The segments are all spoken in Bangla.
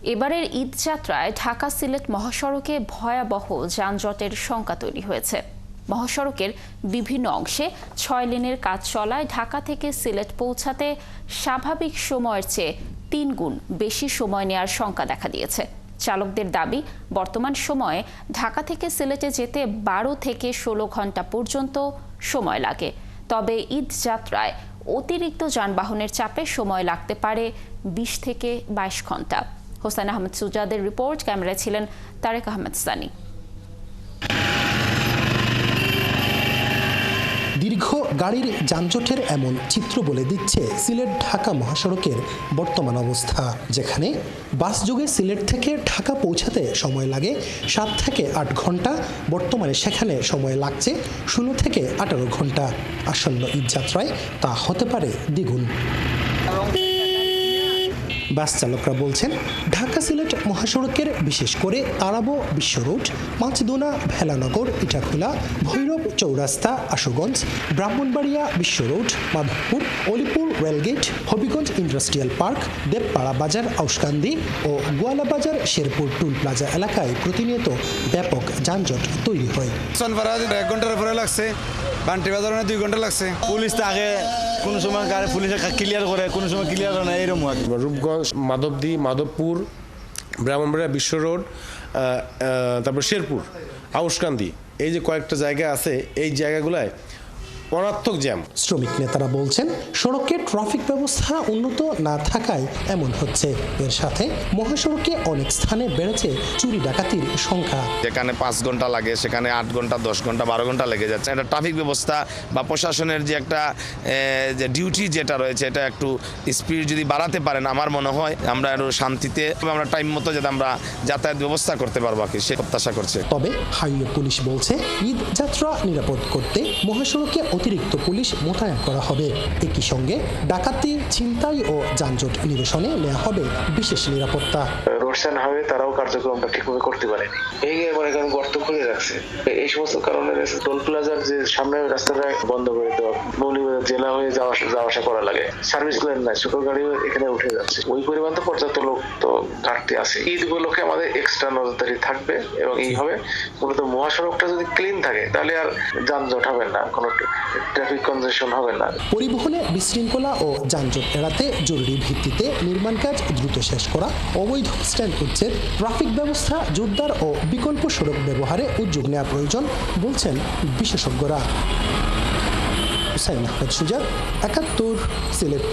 এবারের ঈদ যাত্রায় ঢাকা সিলেট মহাসড়কে ভয়াবহ যানজটের শঙ্কা তৈরি হয়েছে। মহাসড়কের বিভিন্ন অংশে ৬ লেনের কাজ চলায় ঢাকা থেকে সিলেট পৌঁছাতে স্বাভাবিক সময়ের চেয়ে ৩ গুণ বেশি সময় নেওয়ার শঙ্কা দেখা দিয়েছে। চালকদের দাবি, বর্তমান সময়ে ঢাকা থেকে সিলেটে যেতে ১২ থেকে ১৬ ঘন্টা পর্যন্ত সময় লাগে। তবে ঈদ যাত্রায় অতিরিক্ত যানবাহনের চাপে সময় লাগতে পারে ২০ থেকে ২২ ঘন্টা। হোসেন আহমেদ সুজাদের রিপোর্ট, ক্যামেরায় ছিলেন তারেক আহমেদ সানি। দীর্ঘ গাড়ির যানজটের এমন চিত্র বলে দিচ্ছে সিলেট ঢাকা মহাসড়কের বর্তমান অবস্থা, যেখানে বাসযোগে সিলেট থেকে ঢাকা পৌঁছাতে সময় লাগে ৭ থেকে ৮ ঘন্টা। বর্তমানে সেখানে সময় লাগছে ১৬ থেকে ১৮ ঘন্টা। আসন্ন ঈদ যাত্রায় তা হতে পারে দ্বিগুণ। বাস চালকরা বলছেন, ঢাকা সিলেট মহাসড়কের বিশেষ করে তারাবো বিশ্ব রোড, মাছদোনা, ভেলানগর, ইটাখোলা, ভৈরব চৌরাস্তা, আশুগঞ্জ, ব্রাহ্মণবাড়িয়া বিশ্ব road, Madhabpur, Alipur rail gate, Habiganj industrial park, Debpara বাজার, আউশকান্দি ও গোয়ালা বাজার, শেরপুর টুল প্লাজা এলাকায় প্রতিনিয়ত ব্যাপক যানজট তৈরি হয়। ১ ঘন্টার উপরে লাগছে, বান্টি বাজার ২ ঘন্টা লাগছে। পুলিশ তো আগে কোনো সময় গাড়ি পুলিশে ক্লিয়ার করে, কোনো সময় ক্লিয়ার করে না, এরকম। রূপগঞ্জ, মাধবদী, মাধবপুর, ব্রাহ্মণবাড়িয়া বিশ্ব রোড, তারপর শেরপুর, আউশকান্দি, এই যে কয়েকটা জায়গা আছে, এই জায়গাগুলায় অনাত্মক জ্যাম। শ্রমিক নেতারা বলছেন, সড়কে ট্রাফিক ব্যবস্থা উন্নত না থাকায় এমন হচ্ছে। এর সাথে মহাসড়কে অনেক স্থানে বেড়েছে চুরি ডাকাতির সংখ্যা। যেখানে ৫ ঘন্টা লাগে সেখানে ৮ ঘন্টা, ১০ ঘন্টা, ১২ ঘন্টা লেগে যাচ্ছে। এটা ট্রাফিক ব্যবস্থা বা প্রশাসনের যে একটা যে ডিউটি যেটা রয়েছে, এটা একটু স্পিড যদি বাড়াতে পারেন, আমার মনে হয় আমরা আরো শান্তিতে আমরা টাইম মতো যাতে আমরা যাতায়াত ব্যবস্থা করতে পারবো আর কি, সে প্রত্যাশা করছে। তবে হাইওয়ে পুলিশ বলছে, ঈদ যাত্রা নিরাপদ করতে মহাসড়কে অতিরিক্ত পুলিশ মোতায়েন করা হবে। একই সঙ্গে ডাকাতি, ছিনতাই ও যানজট নিরসনে নেওয়া হবে বিশেষ নিরাপত্তা। রোডস অ্যান্ড হাইওয়ে তারাও কার্যক্রমটা ঠিকভাবে করতে পারেনি, এই মনে করেন গর্ত খুলে রাখছে। এই সমস্ত কারণে টোল প্লাজার যে সামনে রাস্তাটা বন্ধ করে দেওয়া, মৌলভীবাজার জেলা হয়ে যাওয়া আসা করা লাগে। সার্ভিস লেন নাই, ছোট গাড়িও এখানে উঠে যাচ্ছে। ওই পরিমাণ তো পর্যাপ্ত লোক তো ঘাটতি আছে। ঈদ উপলক্ষে আমাদের এক্সট্রা নজরদারি থাকবে এবং এইভাবে মূলত মহাসড়কটা যদি ক্লিন থাকে তাহলে আর যানজট হবে না, কোনো ট্রাফিক কনজেশন হবে না। পরিবহনে বিশৃঙ্খলা ও যানজট এড়াতে জরুরি ভিত্তিতে নির্মাণ কাজ দ্রুত শেষ করা, অবৈধ স্ট্যান্ড উচ্ছেদ, ট্রাফিক ব্যবস্থা জোরদার ও বিকল্প সড়ক ব্যবহারে উদ্যোগ নেওয়া প্রয়োজন বলছেন বিশেষজ্ঞরা। হুসাইন আহমেদ সুজাত, ৭১, সিলেট।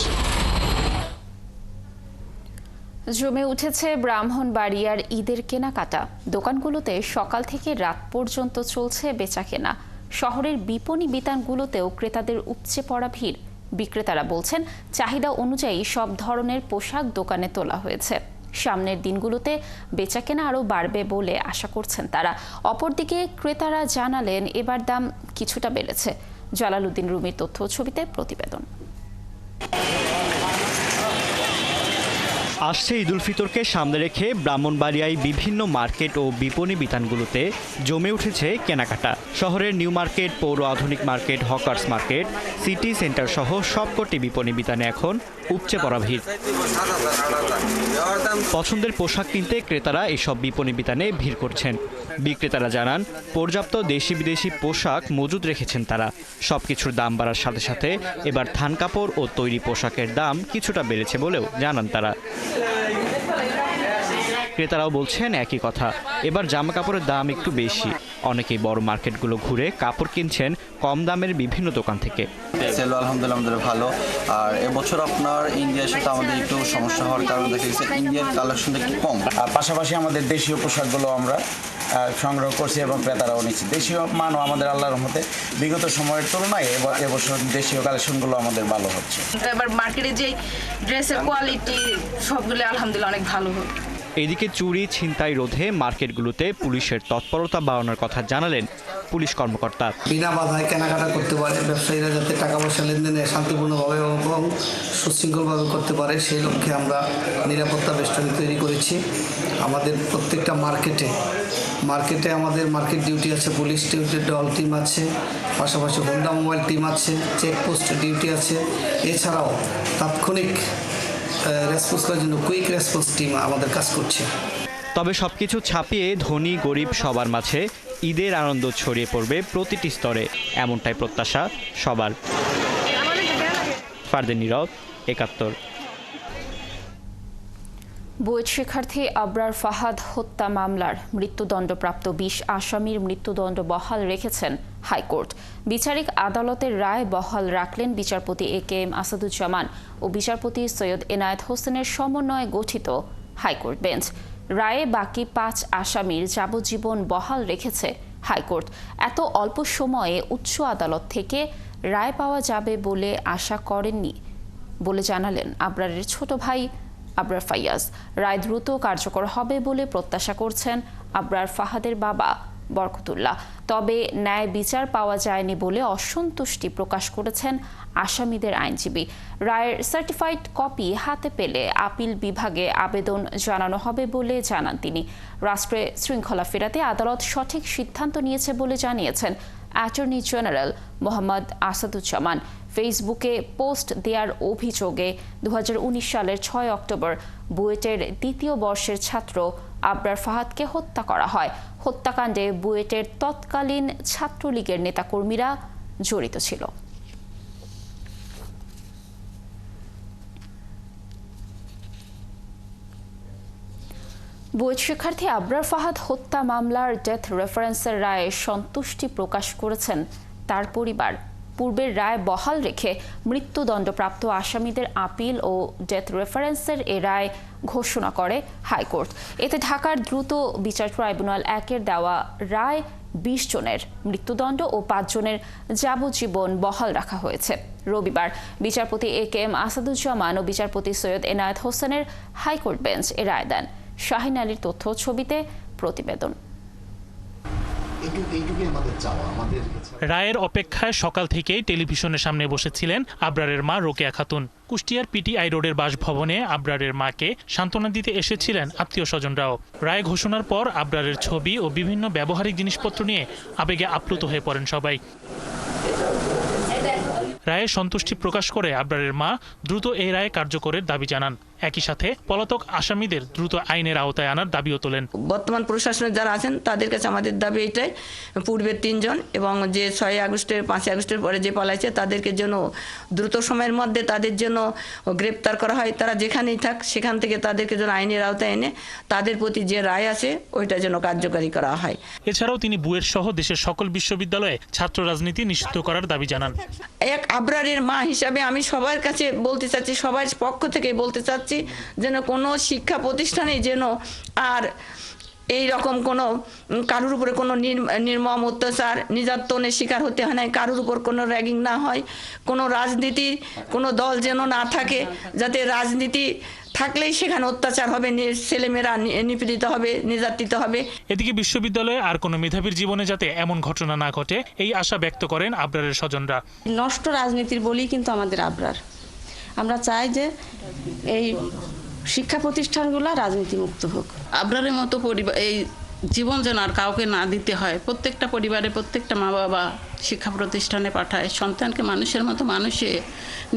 জমে উঠেছে ব্রাহ্মণবাড়িয়ার ঈদের কেনাকাটা। দোকানগুলোতে সকাল থেকে রাত পর্যন্ত চলছে বেচাকেনা। শহরের বিপণী বিতানগুলোতেও ক্রেতাদের উপচে পড়া ভিড়। বিক্রেতারা বলছেন, চাহিদা অনুযায়ী সব ধরনের পোশাক দোকানে তোলা হয়েছে। সামনের দিনগুলোতে বেচাকেনা আরও বাড়বে বলে আশা করছেন তারা। অপরদিকে ক্রেতারা জানালেন, এবার দাম কিছুটা বেড়েছে। জালালউদ্দিন রুমির তথ্য ছবিতে প্রতিবেদন। আসছে ঈদুল ফিতরকে সামনে রেখে ব্রাহ্মণবাড়িয়ায় বিভিন্ন মার্কেট ও বিপণী বিতানগুলোতে জমে উঠেছে কেনাকাটা। শহরের নিউ মার্কেট, পৌর আধুনিক market, hawkers market, city centre সহ সবকটি বিপণী বিতানে এখন উপচে পড়া ভিড়। পছন্দের পোশাক কিনতে ক্রেতারা এসব বিপণী বিতানে ভিড় করছেন। বিক্রেতারা জানান, পর্যাপ্ত দেশি বিদেশি পোশাক মজুদ রেখেছেন তারা। সবকিছুর দাম বাড়ার সাথে সাথে এবার থান কাপড় ও তৈরি পোশাকের দাম কিছুটা বেড়েছে বলেও জানান তারা। ক্রেতারাও বলছেন একই কথা, এবার জামা কাপড়ের দাম একটু বেশি। অনেকেই বড় মার্কেটগুলো ঘুরে কাপড় কিনছেন কম দামের বিভিন্ন দোকান থেকে। সেল আলহামদুলিল্লাহ আমাদের ভালো। আর এবছর আপনার ইন্ডিয়ার সাথে আমাদের একটু সমস্যা হওয়ার কারণে দেখা গেছে ইন্ডিয়ার কালেকশনটা একটু কম। আর পাশাপাশি আমাদের দেশীয় পোশাকগুলো আমরা সংগ্রহ করছি এবং ক্রেতারাও নিচ্ছি। দেশীয় মানও আমাদের আল্লাহর রহমতে বিগত সময়ের তুলনায় এবছর দেশীয় কালেকশনগুলো আমাদের ভালো হচ্ছে। এবার মার্কেটে যে ড্রেসের কোয়ালিটি সবগুলো আলহামদুলিল্লাহ অনেক ভালো হয়। এদিকে চুরি, ছিনতাই রোধে মার্কেটগুলোতে পুলিশের তৎপরতা বাড়ানোর কথা জানালেন পুলিশ কর্মকর্তা। বিনা বাধায় কেনাকাটা করতে পারে, ব্যবসায়ীরা যাতে টাকা পয়সা লেনদেনে শান্তিপূর্ণভাবে এবং সুশৃঙ্খলভাবে করতে পারে, সেই লক্ষ্যে আমরা নিরাপত্তা বেষ্টনী তৈরি করেছি। আমাদের প্রত্যেকটা মার্কেটে আমাদের মার্কেট ডিউটি আছে, পুলিশ ডিউটি ডল টিম আছে, পাশাপাশি হোন্ডা মোবাইল টিম আছে, চেকপোস্ট ডিউটি আছে। এছাড়াও তাৎক্ষণিক রেসপন্স করার জন্য কুইক রেসপন্স টিম আমাদের কাজ করছে। তবে সবকিছু ছাপিয়ে ধনী গরিব সবার মাঝে ঈদের আনন্দ ছড়িয়ে পড়বে প্রতিটি স্তরে, এমনটাই প্রত্যাশা সবার। ফারদিন নীরব, ৭১। বুয়েট শিক্ষার্থী আবরার ফাহাদ হত্যা মামলার মৃত্যুদণ্ডপ্রাপ্ত ২০ আসামির মৃত্যুদণ্ড বহাল রেখেছেন হাইকোর্ট। বিচারিক আদালতের রায় বহাল রাখলেন বিচারপতি AK-M আসাদুজ্জামান ও বিচারপতি সৈয়দ এনায়েত হোসেনের সমন্বয়ে গঠিত হাইকোর্ট বেঞ্চ। রায়ে বাকি ৫ আসামির যাবজ্জীবন বহাল রেখেছে হাইকোর্ট। এত অল্প সময়ে উচ্চ আদালত থেকে রায় পাওয়া যাবে বলে আশা করেননি বলে জানালেন আবরারের ছোট ভাই আবরার ফাইয়াজ। রায় দ্রুত কার্যকর হবে বলে প্রত্যাশা করছেন আবরার ফাহাদের বাবা বরকতুল্লাহ। তবে ন্যায় বিচার পাওয়া যায়নি বলে অসন্তুষ্টি প্রকাশ করেছেন আসামিদের আইনজীবী। রায়ের সার্টিফাইড কপি হাতে পেলে আপিল বিভাগে আবেদন জানানো হবে বলে জানান তিনি। রাষ্ট্রে শৃঙ্খলা ফেরাতে আদালত সঠিক সিদ্ধান্ত নিয়েছে বলে জানিয়েছেন অ্যাটর্নি জেনারেল মোহাম্মদ আসাদুজ্জামান। ফেসবুকে পোস্ট দেওয়ার অভিযোগে ২০১৯ সালের ৬ অক্টোবর বুয়েটের দ্বিতীয় বর্ষের ছাত্র আবরার ফাহাদকে হত্যা করা হয়। হত্যাকাণ্ডে বুয়েটের তৎকালীন ছাত্রলীগের নেতাকর্মীরা জড়িত ছিল। বুয়েট শিক্ষার্থী আবরার ফাহাদ হত্যা মামলার ডেথ রেফারেন্সের রায়ে সন্তুষ্টি প্রকাশ করেছেন তার পরিবার। পূর্বের রায় বহাল রেখে মৃত্যুদণ্ডপ্রাপ্ত আসামিদের আপিল ও ডেথ রেফারেন্সের এ রায় ঘোষণা করে হাইকোর্ট। এতে ঢাকার দ্রুত বিচার ট্রাইব্যুনাল ১-এর দেওয়া রায় ২০ জনের মৃত্যুদণ্ড ও ৫ জনের যাবজ্জীবন বহাল রাখা হয়েছে। রবিবার বিচারপতি AK-M আসাদুজ্জামান ও বিচারপতি সৈয়দ এনায়েত হোসেনের হাইকোর্ট বেঞ্চ এ রায় দেন। শাহিন আলীর তথ্য ছবিতে প্রতিবেদন। রায়ের অপেক্ষায় সকাল থেকেই টেলিভিশনের সামনে বসেছিলেন আবরারের মা রোকেয়া খাতুন। কুষ্টিয়ার PTI রোডের বাসভবনে আবরারের মাকে সান্ত্বনা দিতে এসেছিলেন আত্মীয় স্বজনরাও। রায় ঘোষণার পর আবরারের ছবি ও বিভিন্ন ব্যবহারিক জিনিসপত্র নিয়ে আবেগে আপ্লুত হয়ে পড়েন সবাই। রায়ে সন্তুষ্টি প্রকাশ করে আবরারের মা দ্রুত এই রায় কার্যকরের দাবি জানান। একই সাথে পলাতক আসামিদের দ্রুত আইনের আওতায় আনার দাবিও তোলেন। বর্তমান প্রশাসনে যারা আছেন তাদের কাছে আমাদের দাবি এটাই, পূর্বের ৩ জন এবং যে ৬ আগস্টের ৫ আগস্টের পরে যে পালাইছে তাদেরকে যেন দ্রুত সময়ের মধ্যে তাদের জন্য গ্রেপ্তার করা হয়। তারা যেখানেই থাক সেখান থেকে তাদেরকে যেন আইনের আওতায় এনে তাদের প্রতি যে রায় আছে ওইটা যেন কার্যকারী করা হয়। এছাড়াও তিনি বুয়েট সহ দেশের সকল বিশ্ববিদ্যালয়ে ছাত্র রাজনীতি নিষিদ্ধ করার দাবি জানান। এক আবরারের মা হিসাবে আমি সবার কাছে বলতে চাচ্ছি, সবার পক্ষ থেকে বলতে চাচ্ছি যেন কোনো শিক্ষা প্রতিষ্ঠানে যেন আর এই রকম কোনো কারোর উপরে কোনো নির্মম অত্যাচার নির্যাতনের শিকার হতে হয় না, কারোর উপর কোনো র্যাগিং না হয়, কোনো রাজনীতি কোনো দল যেন না থাকে, যাতে রাজনীতি থাকলেই সেখানে অত্যাচার হবে, ছেলেমেয়েরা নিপীড়িত হবে, নির্যাতিত হবে। এদিকে বিশ্ববিদ্যালয়ে আর কোনো মেধাবীর জীবনে যাতে এমন ঘটনা না ঘটে এই আশা ব্যক্ত করেন আবরারের স্বজনরা। নষ্ট রাজনীতির বলেই কিন্তু আমাদের আবরার। আমরা চাই যে এই শিক্ষা প্রতিষ্ঠানগুলো রাজনীতি মুক্ত হোক। আবরারের মতো পরিবার এই জীবন যেন আর কাউকে না দিতে হয়। প্রত্যেকটা পরিবারে প্রত্যেকটা মা বাবা শিক্ষা প্রতিষ্ঠানে পাঠায় সন্তানকে মানুষের মতো মানুষে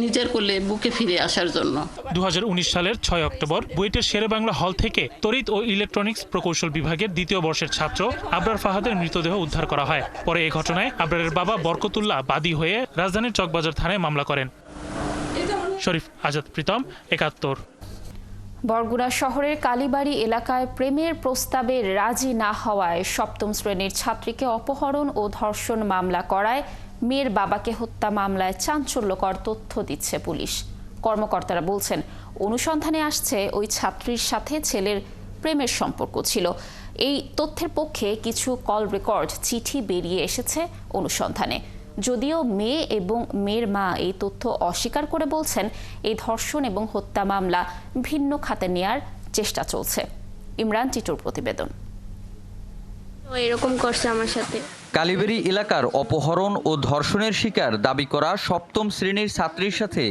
নিজের কোলে বুকে ফিরে আসার জন্য। ২০১৯ সালের ৬ অক্টোবর বুয়েটের শেরেবাংলা হল থেকে তড়িৎ ও ইলেকট্রনিক্স প্রকৌশল বিভাগের দ্বিতীয় বর্ষের ছাত্র আবরার ফাহাদের মৃতদেহ উদ্ধার করা হয়। পরে এই ঘটনায় আবরারের বাবা বরকতুল্লাহ বাদী হয়ে রাজধানীর চকবাজার থানায় মামলা করেন। শরীফ আজাদ প্রীতম, ৭১। বরগুনা শহরের কালীবাড়ি এলাকায় প্রেমের প্রস্তাবে রাজি না হওয়ায় ৭ম শ্রেণীর ছাত্রীকে অপহরণ ও ধর্ষণ মামলা করায় মেয়ের বাবাকে হত্যা মামলায় চাঞ্চল্যকর তথ্য দিচ্ছে পুলিশ। কর্মকর্তারা বলছেন অনুসন্ধানে আসছে ওই ছাত্রীর সাথে ছেলের প্রেমের সম্পর্ক ছিল। এই তথ্যের পক্ষে কিছু কল রেকর্ড চিঠি বেরিয়ে এসেছে অনুসন্ধানে। যদিও মেয়ে এবং মেয়ের মা এই তথ্য অস্বীকার করে বলছেন এই ধর্ষণ এবং হত্যা মামলা ভিন্ন খাতে নেয়ার চেষ্টা চলছে। ইমরান টিটুর প্রতিবেদন। এরকম করছে আমার সাথে। কালীবাড়ি এলাকার অপহরণ ও ধর্ষণের শিকার দাবি করা ৭ম শ্রেণীর ছাত্রীর সাথে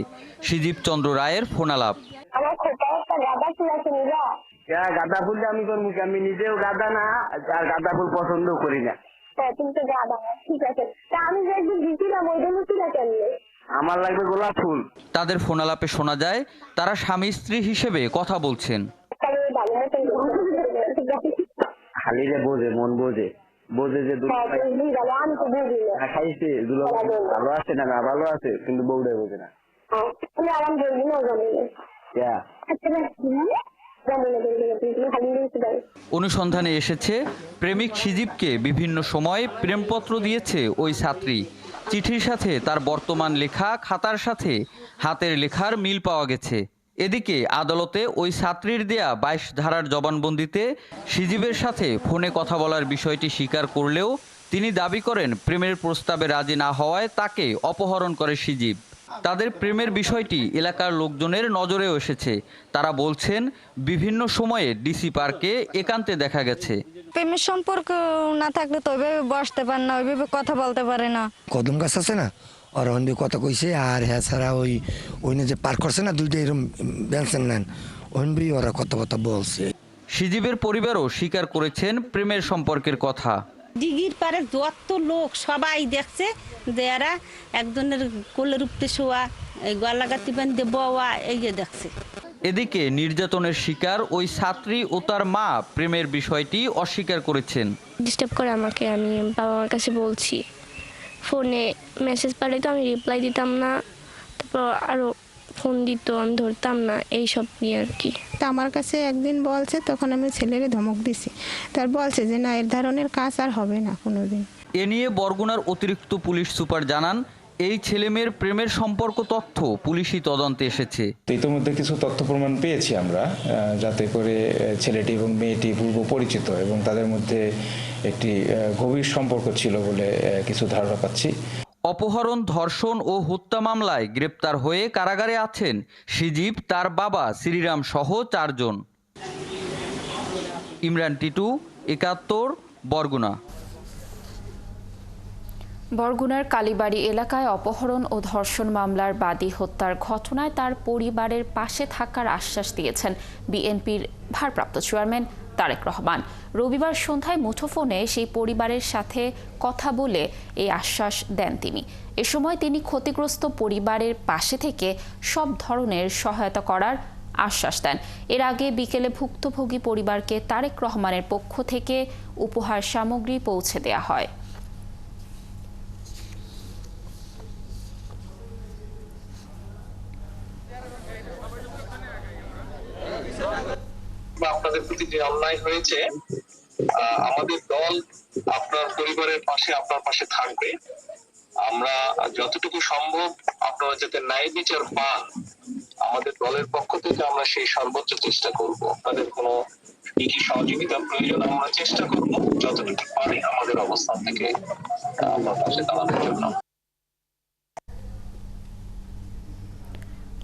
সজীব চন্দ্র রায়ের ফোনালাপ। আমার খোপা একটা গাঁদা ফুল আছে নিবা? গাঁদা ফুল আমি করবো, আমি নিজেও গাঁদা না আর গাঁদা ফুল পছন্দ করি না। তুমি তো গাঁদা, ঠিক আছে। তা আমি যে একদিন দিছিলাম ওই জন্য ছিল কেমনে? আমার লাগবে গোলাপ ফুল। তাদের ফোনালাপে শোনা যায় তারা স্বামী স্ত্রী হিসেবে কথা বলছেন। খালি যে বোঝে, মন বোঝে, বোঝে যে খাইছে ভালো আছে না, না ভালো আছে, কিন্তু বউটাই বোঝে না। অনুসন্ধানে এসেছে প্রেমিক সিজিবকে বিভিন্ন সময় প্রেমপত্র দিয়েছে ওই ছাত্রী। চিঠির সাথে তার বর্তমান লেখা খাতার সাথে হাতের লেখার মিল পাওয়া গেছে। এদিকে আদালতে ওই ছাত্রীর দেয়া 22 ধারার জবানবন্দিতে সিজিবের সাথে ফোনে কথা বলার বিষয়টি স্বীকার করলেও তিনি দাবি করেন প্রেমের প্রস্তাবে রাজি না হওয়ায় তাকে অপহরণ করে সিজিব। তাদের প্রেমের বিষয়টি এলাকার লোকজনের নজরেও এসেছে। তারা বলছেন বিভিন্ন সময়ে ডিসি পার্কে একান্তে দেখা গেছে। প্রেমের সম্পর্ক না থাকলে তো ওইভাবে বসতে পারে না, ওইভাবে কথা বলতে পারে না। কদম গাছ আছে না, ওরা অন্য কথা কইছে, আর হ্যাঁ ছাড়া ওই যে পার্ক করছে না দুইটা এরকম বেঞ্চেন নেন, ওইনবি ওরা কথা বলছে। সিজিবের পরিবারও স্বীকার করেছেন প্রেমের সম্পর্কের কথা। দিঘির পারে যত লোক সবাই দেখছে যে এরা একজনের কোলের উপরে শোয়া, এই গলা গাতি বান্ধে বওয়া, এই যে দেখছে। এদিকে নির্যাতনের শিকার ওই ছাত্রী ও তার মা প্রেমের বিষয়টি অস্বীকার করেছেন। ডিস্টার্ব করে আমাকে, আমি বাবা মার কাছে বলছি, ফোনে মেসেজ পাঠাই তো আমি রিপ্লাই দিতাম না, তারপর আরো ফোন দিত আমি ধরতাম না, এইসব নিয়ে আর কি। তা আমার কাছে একদিন বলছে, তখন আমি ছেলেরে ধমক দিছি, তার বলছে যে না এর ধরনের কাজ আর হবে না কোনোদিন। এ নিয়ে বরগুনার অতিরিক্ত পুলিশ সুপার জানান এই ছেলেমেয়ের প্রেমের সম্পর্ক তথ্য পুলিশি তদন্তে এসেছে। ইতিমধ্যে কিছু তথ্য প্রমাণ পেয়েছি আমরা, যাতে করে ছেলেটি এবং মেয়েটি পূর্ব পরিচিত এবং তাদের মধ্যে একটি গভীর সম্পর্ক ছিল বলে কিছু ধারণা পাচ্ছি। অপহরণ, ধর্ষণ ও হত্যা মামলায় গ্রেপ্তার হয়ে কারাগারে আছেন সিজিব, তার বাবা শ্রীরাম সহ 4 জন। ইমরান টিটু, 71, বরগুনা। বরগুনার কালীবাড়ি এলাকায় অপহরণ ও ধর্ষণ মামলার বাদী হত্যার ঘটনায় তার পরিবারের পাশে থাকার আশ্বাস দিয়েছেন বিএনপির ভারপ্রাপ্ত চেয়ারম্যান তারেক রহমান। রবিবার সন্ধ্যায় মুঠোফোনে সেই পরিবারের সাথে কথা বলে এই আশ্বাস দেন তিনি। এ সময় তিনি ক্ষতিগ্রস্ত পরিবারের পাশে থেকে সব ধরনের সহায়তা করার আশ্বাস দেন। এর আগে বিকেলে ভুক্তভোগী পরিবারকে তারেক রহমানের পক্ষ থেকে উপহার সামগ্রী পৌঁছে দেয়া হয়। আপনাদের প্রতি যে অন্যায় হয়েছে, আমাদের দল আপনার পরিবারের পাশে, আপনার পাশে থাকবে। আমরা যতটুকু সম্ভব আপনারা যাতে ন্যায় বিচার পান, আমাদের দলের পক্ষ থেকে আমরা সেই সর্বোচ্চ চেষ্টা করব। আপনাদের কোনো কি সহযোগিতার প্রয়োজন আমরা চেষ্টা করব যতটুকু পারি আমাদের অবস্থান থেকে আপনার পাশে দাঁড়ানোর জন্য।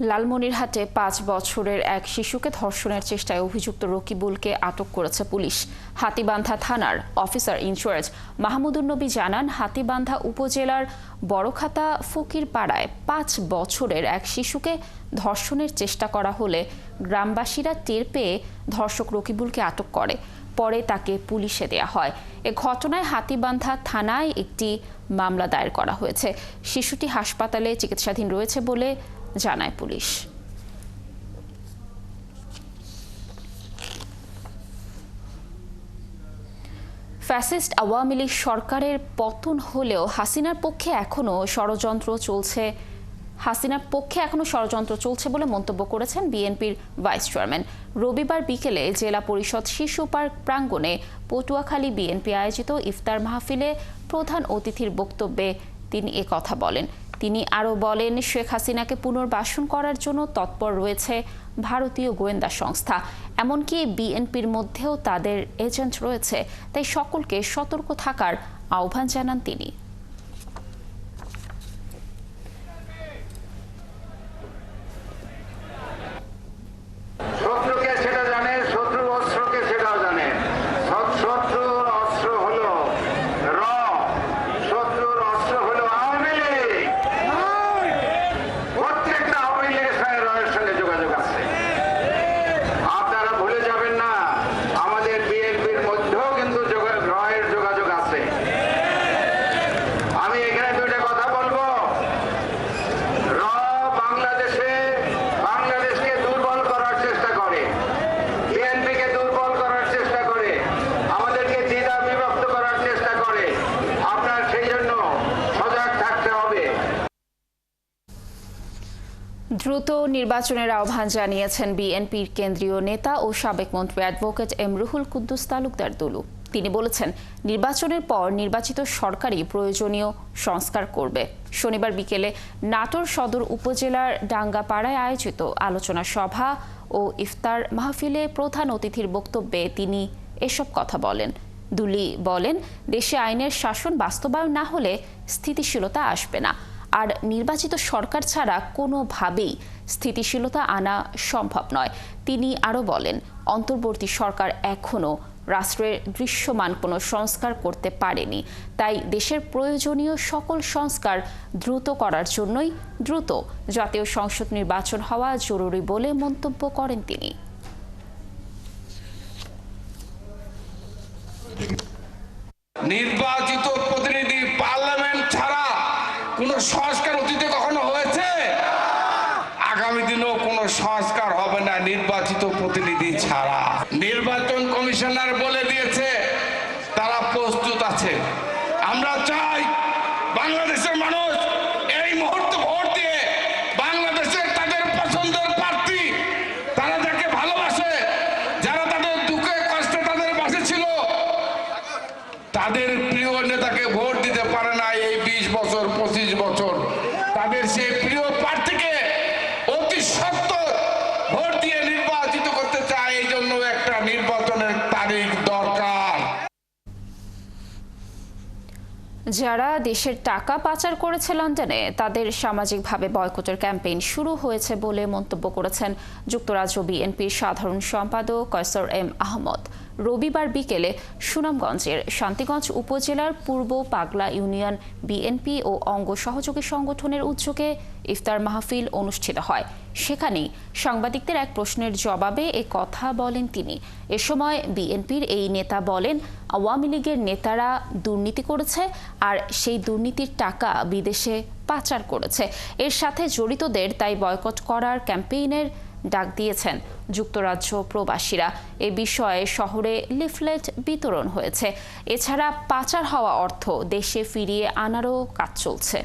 লালমনিরহাটে 5 বছরের এক শিশুকে ধর্ষণের চেষ্টায় অভিযুক্ত রকিবুলকে আটক করেছে পুলিশ। হাতীবান্ধা থানার অফিসার ইনচার্জ মাহমুদুন নবী জানান, হাতীবান্ধা উপজেলার বড়খাতা ফকিরপাড়ায় 5 বছরের এক শিশুকে ধর্ষণের চেষ্টা করা হলে গ্রামবাসীরা টের পেয়ে ধর্ষক রকিবুলকে আটক করে। পরে তাকে পুলিশে দেয়া হয়। এ ঘটনায় হাতীবান্ধা থানায় একটি মামলা দায়ের করা হয়েছে। শিশুটি হাসপাতালে চিকিৎসাধীন রয়েছে বলে জানায় পুলিশ। ফ্যাসিস্ট আওয়ামী লীগ সরকারের পতন হলেও হাসিনার পক্ষে এখনো ষড়যন্ত্র চলছে বলে মন্তব্য করেছেন বিএনপির ভাইস চেয়ারম্যান। রবিবার বিকেলে জেলা পরিষদ শিশু পার্ক প্রাঙ্গণে পটুয়াখালী বিএনপি আয়োজিত ইফতার মাহফিলে প্রধান অতিথির বক্তব্যে তিনি একথা বলেন। তিনি আরও বলেন, শেখ হাসিনাকে পুনর্বাসন করার জন্য তৎপর রয়েছে ভারতীয় গোয়েন্দা সংস্থা, এমনকি বিএনপির মধ্যেও তাদের এজেন্ট রয়েছে। তাই সকলকে সতর্ক থাকার আহ্বান জানান তিনি। দ্রুত নির্বাচনের আহ্বান জানিয়েছেন বিএনপির কেন্দ্রীয় নেতা ও সাবেক মন্ত্রী অ্যাডভোকেট এম রুহুল কুদ্দুস তালুকদার দুলু। তিনি বলেছেন, নির্বাচনের পর নির্বাচিত সরকারই প্রয়োজনীয় সংস্কার করবে। শনিবার বিকেলে নাটোর সদর উপজেলার ডাঙ্গাপাড়ায় আয়োজিত আলোচনা সভা ও ইফতার মাহফিলে প্রধান অতিথির বক্তব্যে তিনি এসব কথা বলেন। দুলি বলেন, দেশে আইনের শাসন বাস্তবায়ন না হলে স্থিতিশীলতা আসবে না, আর নির্বাচিত সরকার ছাড়া কোনোভাবেই স্থিতিশীলতা আনা সম্ভব নয়। তিনি আরও বলেন, অন্তর্বর্তী সরকার এখনও রাষ্ট্রের দৃশ্যমান কোনো সংস্কার করতে পারেনি, তাই দেশের প্রয়োজনীয় সকল সংস্কার দ্রুত করার জন্যই দ্রুত জাতীয় সংসদ নির্বাচন হওয়া জরুরি বলে মন্তব্য করেন তিনি। নির্বাচিত প্রতিনিধি পার্লামেন্ট ছাড়া কোনো সংস্কার অতীতে কখনো হয়েছে? আগামী দিনেও কোনো সংস্কার হবে না নির্বাচিত প্রতিনিধি ছাড়া। নির্বাচন কমিশনার বলে দিয়েছে তারা প্রস্তুত আছে। আমরা চাই বাংলাদেশের মানুষ এই মুহূর্তে ভোট দিয়ে বাংলাদেশের তাদের পছন্দের প্রার্থী, তারা যাকে ভালোবাসে, যারা তাদের দুঃখে কষ্টে তাদের পাশে ছিল, তাদের প্রিয় নেতাকে ভোট দিতে পারে না এই 20 বছর 25 বছর। তাদের সেই প্রিয় প্রার্থীকে অতি সত্বর ভোট দিয়ে নির্বাচিত করতে চায়। এই জন্য একটা নির্বাচনের তারিখ দরকার। যারা দেশের টাকা পাচার করেছে লন্ডনে, তাদের সামাজিকভাবে বয়কটের ক্যাম্পেইন শুরু হয়েছে বলে মন্তব্য করেছেন যুক্তরাজ্য বিএনপির সাধারণ সম্পাদক কয়সর এম আহমদ। রবিবার বিকেলে সুনামগঞ্জের শান্তিগঞ্জ উপজেলার পূর্ব পাগলা ইউনিয়ন বিএনপি ও অঙ্গ সহযোগী সংগঠনের উদ্যোগে ইফতার মাহফিল অনুষ্ঠিত হয়। সেখানেই সাংবাদিকদের এক প্রশ্নের জবাবে এ কথা বলেন তিনি। এ সময় বিএনপির এই নেতা বলেন, আওয়ামী লীগের নেতারা দুর্নীতি করেছে আর সেই দুর্নীতির টাকা বিদেশে পাচার করেছে। এর সাথে জড়িতদের তাই বয়কট করার ক্যাম্পেইনের ডাক দিয়েছেন যুক্তরাজ্য প্রবাসীরা। এ বিষয়ে শহরে লিফলেট বিতরণ হয়েছে। এছাড়া পাচার হওয়া অর্থ দেশে ফিরিয়ে আনারও কাজ চলছে।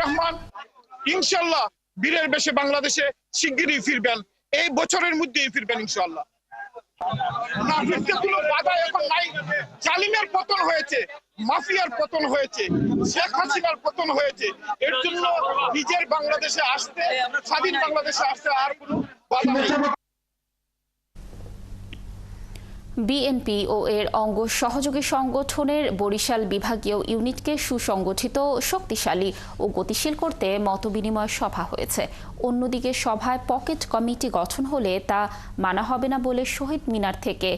রহমান ইনশাআল্লাহ বীরের বেশে বাংলাদেশে শিগগিরই ফিরবেন, এই বছরের মধ্যেই ফিরবেন ইনশাআল্লাহ। না ফিরতে কোনো বাধা এখন নাই। জালিমের পতন হয়েছে, মাফিয়ার পতন হয়েছে, শেখ হাসিনার পতন হয়েছে। এর জন্য নিজের বাংলাদেশে আসতে, স্বাধীন বাংলাদেশে আসতে আর কোনো বাধা নেই। বিএনপি ও এর অঙ্গ সহযোগী সংগঠনের বরিশাল বিভাগীয় ইউনিটকে সুসংগঠিত, শক্তিশালী ও গতিশীল করতে মতবিনিময় সভা হয়েছে। অন্যদিকে সভায় পকেট কমিটি গঠন হলে তা মানা হবে না বলে শহীদ মিনার থেকে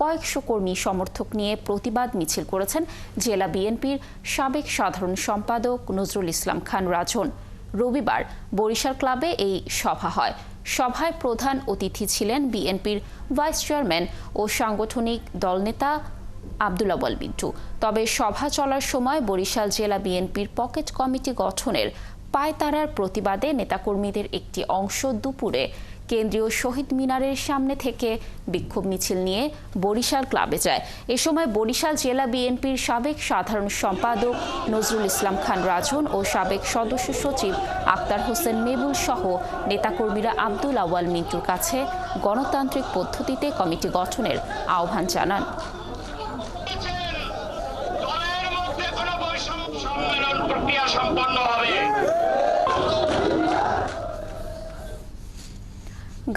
কয়েকশো কর্মী সমর্থক নিয়ে প্রতিবাদ মিছিল করেছেন জেলা বিএনপির সাবেক সাধারণ সম্পাদক নজরুল ইসলাম খান রাজন। রবিবার বরিশাল ক্লাবে এই সভা হয়। সভায় প্রধান অতিথি ছিলেন বিএনপির ভাইস চেয়ারম্যান ও সাংগঠনিক দলনেতা আব্দুল আউয়াল বিন্টু। তবে সভা চলার সময় বরিশাল জেলা বিএনপির পকেট কমিটি গঠনের পায়তারার প্রতিবাদে নেতাকর্মীদের একটি অংশ দুপুরে কেন্দ্রীয় শহীদ মিনারের সামনে থেকে বিক্ষোভ মিছিল নিয়ে বরিশাল ক্লাবে যায়। এ সময় বরিশাল জেলা বিএনপির সাবেক সাধারণ সম্পাদক নজরুল ইসলাম খান রাজন ও সাবেক সদস্য সচিব আক্তার হোসেন মেবুল সহ নেতাকর্মীরা আব্দুল আউয়াল মিন্টুর কাছে গণতান্ত্রিক পদ্ধতিতে কমিটি গঠনের আহ্বান জানান।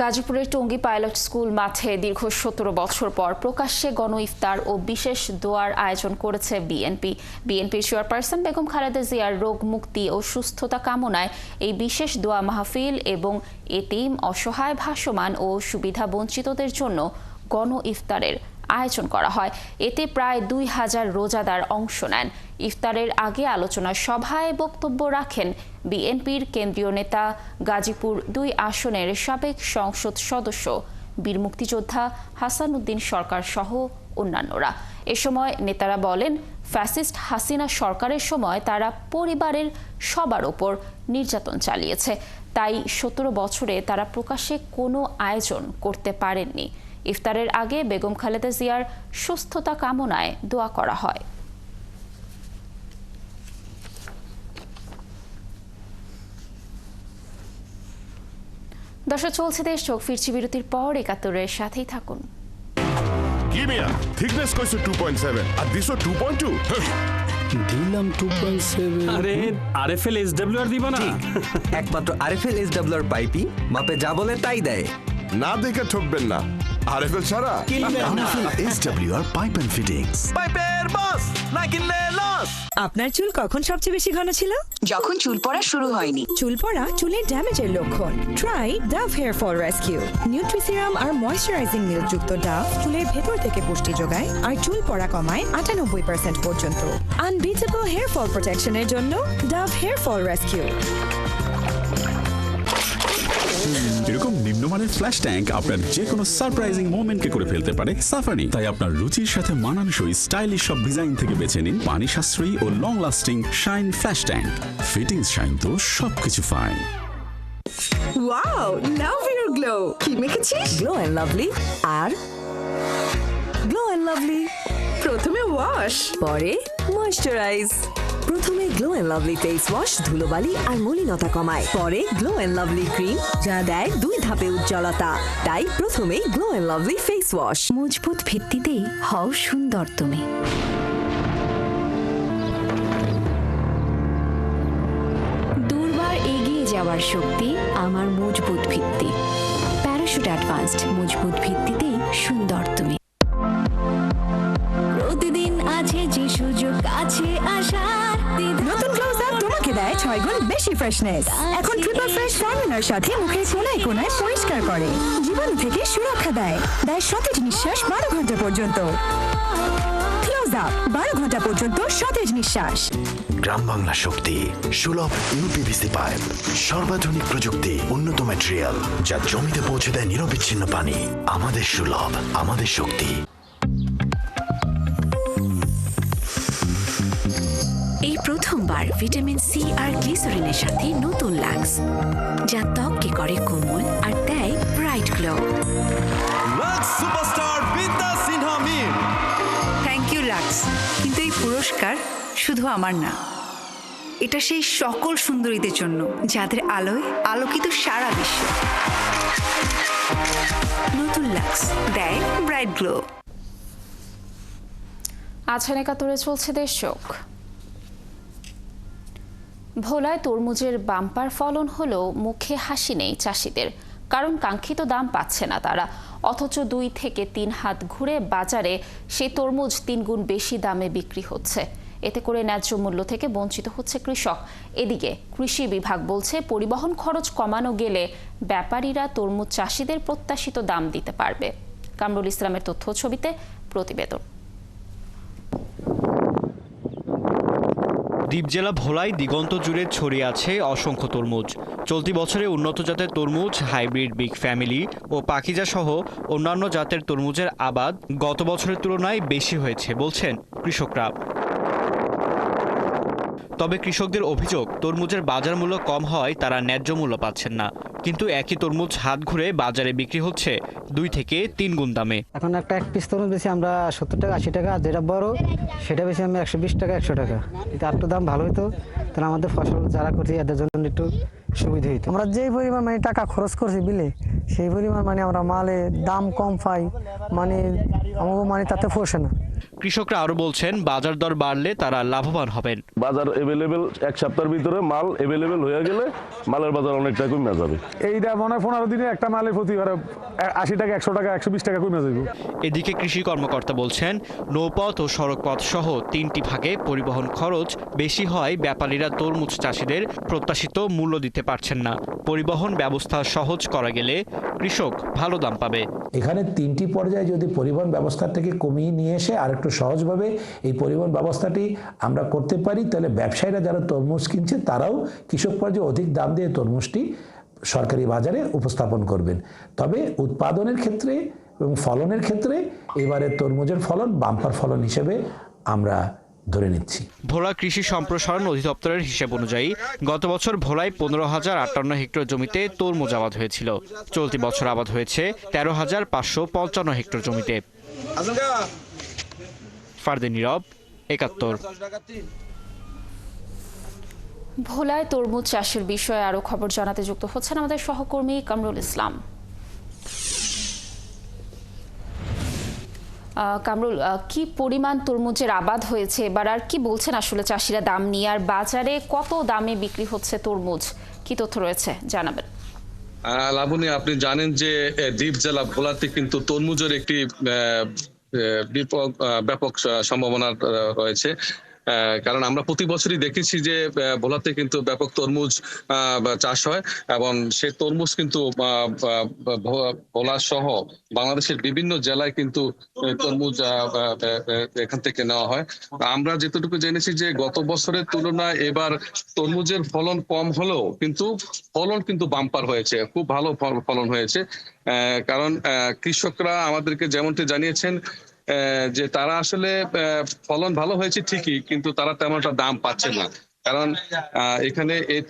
গাজীপুরের টঙ্গী পাইলট স্কুল মাঠে দীর্ঘ 17 বছর পর প্রকাশ্যে গণ ইফতার ও বিশেষ দোয়ার আয়োজন করেছে বিএনপির চেয়ারপারসন বেগম খালেদা জিয়ার রোগ মুক্তি ও সুস্থতা কামনায় এই বিশেষ দোয়া মাহফিল এবং এতিম, অসহায়, ভাসমান ও সুবিধা বঞ্চিতদের জন্য গণ ইফতারের আয়োজন করা হয়। এতে প্রায় 2000 রোজাদার অংশ নেন। ইফতারের আগে আলোচনা সভায় বক্তব্য রাখেন বিএনপির কেন্দ্রীয় নেতা, গাজীপুর 2 আসনের সাবেক সংসদ সদস্য, বীর মুক্তিযোদ্ধা হাসান উদ্দিন সরকার সহ অন্যান্যরা। এ সময় নেতারা বলেন, ফ্যাসিস্ট হাসিনা সরকারের সময় তারা পরিবারের সবার ওপর নির্যাতন চালিয়েছে, তাই 17 বছরে তারা প্রকাশ্যে কোনো আয়োজন করতে পারেননি। ইফতারের আগে বেগম খালেদা জিয়ার সুস্থতা কামনায় দোয়া করা হয়। দর্শক, চলছে দেশ চোখ, ফিরছি বিরতির পর। ৭১-এর সাথেই থাকুন। কি মিয়া থিকনেস কইছো 2.7 আর দিছো 2.2 দিলাম 2.7। আরে আরএফএল এসডব্লিউআর দিবা না? একমাত্র আরএফএল এসডব্লিউআর পাইপই মাপে যা বলে তাই দেয়। না দেখে ঠকবেন না, আরএফএল ছাড়া RFL SWR pipe and fittings. পাইপের বস না কিনলে লস। আপনার চুল কখন সবচেয়ে বেশি ঘন ছিল? যখন চুল পড়া শুরু হয়নি। চুল পড়া চুলের ড্যামেজের লক্ষণ। Try Dove hair fall rescue. Nutriserum আর ময়েশ্চারাইজিং মিল্ক যুক্ত ডাভ চুলের ভেতর থেকে পুষ্টি যোগায় আর চুল পড়া কমায় ৯৮% পর্যন্ত। আনবিটেবল হেয়ার ফল প্রোটেকশনের জন্য ডাভ হেয়ার ফল রেস্কিউ। এরকম নিম্নমানের ফ্ল্যাশ ট্যাঙ্ক আপনার যে কোনো সারপ্রাইজিং মোমেন্টকে করে ফেলতে পারে সাফারি। তাই আপনার রুচির সাথে মানানসই স্টাইলিশ সব ডিজাইন থেকে বেছে নিন পানি সাশ্রয়ী ও long lasting shine flash tank. Fittings shine তো সবকিছু fine. Wow, now your glow. কি মেখেছিস? গ্লো এন্ড লাভলি আর গ্লো এন্ড লাভলি। প্রথমে ওয়াশ, পরে ময়েশ্চারাইজ। প্রথমে Glow and lovely face wash ধুলোবালি আর মলিনতা কমায়, পরে গ্লো এন্ড লাভলি ক্রিম যা দেয় 2 ধাপে উজ্জ্বলতা। তাই প্রথমেই glow and lovely face wash. মজবুত ভিত্তিতেই হও সুন্দর তুমি। দুর্বার এগিয়ে যাওয়ার শক্তি আমার মজবুত ভিত্তি। প্যারাশুট অ্যাডভান্সড, মজবুত ভিত্তিতেই সুন্দর তুমি। প্রতিদিন আছে যে সুযোগ আছে আসার। নতুন ক্লোজ আপ তোমাকে দেয় 6 গুণ বেশি ফ্রেশনেস। এখন ট্রিপল ফ্রেশ ফর্মুলার সাথে মুখের কোনায় কোনায় পরিষ্কার করে, জীবাণু থেকে সুরক্ষা দেয়, সতেজ নিঃশ্বাস 12 ঘন্টা পর্যন্ত। ক্লোজ আপ 12 ঘন্টা পর্যন্ত সতেজ নিঃশ্বাস। গ্রাম বাংলা শক্তি, সুলভ ইউপিভিসি পাইপ, সর্বাধুনিক প্রযুক্তি, উন্নত ম্যাটেরিয়াল যা জমিতে পৌঁছে দেয় নিরবিচ্ছিন্ন পানি। আমাদের সুলভ, আমাদের শক্তি। এই প্রথমবার ভিটামিন সি আর গ্লিসারিনের সাথে নতুন লাক্স, যা ত্বককে করে কোমল আর দেয় bright glow. Lux superstar Vidya Sinha Mim. Thank you Lux. কিন্তু এই পুরস্কার শুধু আমার না, এটা সেই সকল সুন্দরীদের জন্য যাদের আলোয় আলোকিত সারা বিশ্ব। নতুন লাক্স দেয় ব্রাইট গ্লো। আজ ৭১-এ চলছে দেশ চোখ। ভোলায় তরমুজের বাম্পার ফলন হলেও মুখে হাসি নেই চাষিদের, কারণ কাঙ্ক্ষিত দাম পাচ্ছে না তারা। অথচ 2 থেকে 3 হাত ঘুরে বাজারে সেই তরমুজ 3 গুণ বেশি দামে বিক্রি হচ্ছে। এতে করে ন্যায্য মূল্য থেকে বঞ্চিত হচ্ছে কৃষক। এদিকে কৃষি বিভাগ বলছে পরিবহন খরচ কমানো গেলে ব্যাপারীরা তরমুজ চাষিদের প্রত্যাশিত দাম দিতে পারবে। কামরুল ইসলামের তথ্য ছবিতে প্রতিবেদন। দ্বীপ জেলা ভোলায় দিগন্ত জুড়ে ছড়িয়ে আছে অসংখ্য তরমুজ। চলতি বছরে উন্নত জাতের তরমুজ, হাইব্রিড, বিগ ফ্যামিলি ও পাখিজা সহ অন্যান্য জাতের তরমুজের আবাদ গত বছরের তুলনায় বেশি হয়েছে বলছেন কৃষকরা। তবে কৃষকদের অভিযোগ, তরমুজের বাজার মূল্য কম হওয়ায় তারা ন্যায্য মূল্য পাচ্ছেন না। কিন্তু একই তরমুজ হাত ঘুরে বাজারে বিক্রি হচ্ছে 2 থেকে 3 গুণ দামে। এখন একটা এক পিস তরমুজ বেশি আমরা 70 টাকা 80 টাকা, যেটা বড় সেটা বেশি আমরা 120 টাকা 100 টাকা। কিন্তু একটু দাম ভালো হতো, তাহলে আমাদের ফসল যারা করছি এদের জন্য একটু সুবিধা হইতো। আমরা যেই পরিমাণ টাকা খরচ করছি বিলে, সেই পরিমাণ আমরা মালে দাম কম পাই, আমাকে তাতে পোষে না। কৃষকরা আরো বলছেন, বাজার দর বাড়লে তারা লাভবান হবেন। বাজার এভেলেবেল 1 সপ্তাহের ভিতরে মাল এভেলেবেল হয়ে গেলে মালের বাজার অনেকটা কমে যাবে। এইটা মনে হয় 15 দিনে একটা মালের প্রতি 80 টাকা 100 টাকা 120 টাকা কমে যাবে। এদিকে কৃষি কর্মকর্তা বলছেন, নৌপথ ও সড়ক পথ সহ 3টি ভাগে পরিবহন খরচ বেশি হয় ব্যাপারীরা তরমুজ চাষিদের প্রত্যাশিত মূল্য দিতে পারছেন না। পরিবহন ব্যবস্থা সহজ করা গেলে কৃষক ভালো দাম পাবে। এখানে 3টি পর্যায়ে যদি পরিবহন ব্যবস্থা থেকে কমিয়ে নিয়ে এসে আর একটু সহজভাবে এই পরিবহন ব্যবস্থাটি আমরা করতে পারি, তাহলে ব্যবসায়ীরা যারা তরমুজ কিনছে তারাও কৃষক পর্যায়ে অধিক দাম দিয়ে তরমুজটি সরকারি বাজারে উপস্থাপন করবেন। তবে উৎপাদনের ক্ষেত্রে এবং ফলনের ক্ষেত্রে এবারে তরমুজের ফলন বাম্পার ফলন হিসেবে আমরা ধরে নিচ্ছি। ভোলা কৃষি সম্প্রসারণ অধিদপ্তরের হিসাব অনুযায়ী গত বছর ভোলায় 15,058 হেক্টর জমিতে তরমুজ আবাদ হয়েছিল। চলতি বছর আবাদ হয়েছে 13,555 হেক্টর জমিতে। ফারদিন নীরব, ৭১। ভোলায় তরমুজ চাষের বিষয়ে আরো খবর জানাতে যুক্ত হচ্ছেন আমাদের সহকর্মী কামরুল ইসলাম। কামরুল, কি পরিমাণ তরমুজের আবাদ হয়েছে এবার, আর কি বলছেন আসলে চাষিরা দাম নিয়ে, আর বাজারে কত দামে বিক্রি হচ্ছে তরমুজ, কি তথ্য রয়েছে জানাবেন? লাবণী, আপনি জানেন যে দ্বীপ জেলা ভোলাতে কিন্তু তরমুজের একটি ব্যাপক সম্ভাবনা রয়েছে, কারণ আমরা প্রতি বছরই দেখেছি যে ভোলাতে কিন্তু ব্যাপক তরমুজ চাষ হয় এবং সেই তরমুজ কিন্তু ভোলা সহ বাংলাদেশের বিভিন্ন জেলায় কিন্তু তরমুজ এখান থেকে নেওয়া হয়। আমরা যতটুকু জেনেছি যে গত বছরের তুলনায় এবার তরমুজের ফলন কম হলেও কিন্তু ফলন কিন্তু বাম্পার হয়েছে, খুব ভালো ফলন হয়েছে। কারণ কৃষকরা আমাদেরকে যেমনটি জানিয়েছেন যে তারা আসলে ফলন ভালো হয়েছে ঠিকই, কিন্তু তারা তেমন একটা দাম পাচ্ছে না। কারণ এখানে এই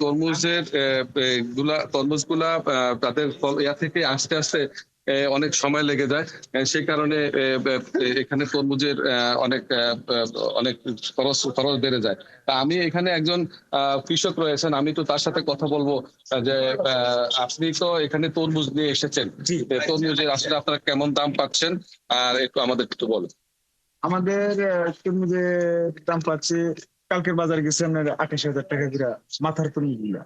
তরমুজগুলা তাদের থেকে আস্তে আস্তে অনেক সময় লেগে যায়, সেই কারণে এখানে তরমুজের অনেক খরচ বেড়ে যায়। তা আমি এখানে একজন কৃষক রয়েছেন, আমি তো তার সাথে কথা বলবো যে আপনি তো এখানে তরমুজ নিয়ে এসেছেন, তরমুজের আসলে আপনারা কেমন দাম পাচ্ছেন আর একটু আমাদের একটু বলেন। আমাদের তরমুজের দাম পাচ্ছি, কালকের বাজারে গেছে আপনার 28,000 টাকা করে মাথার তরমুজ গুলা,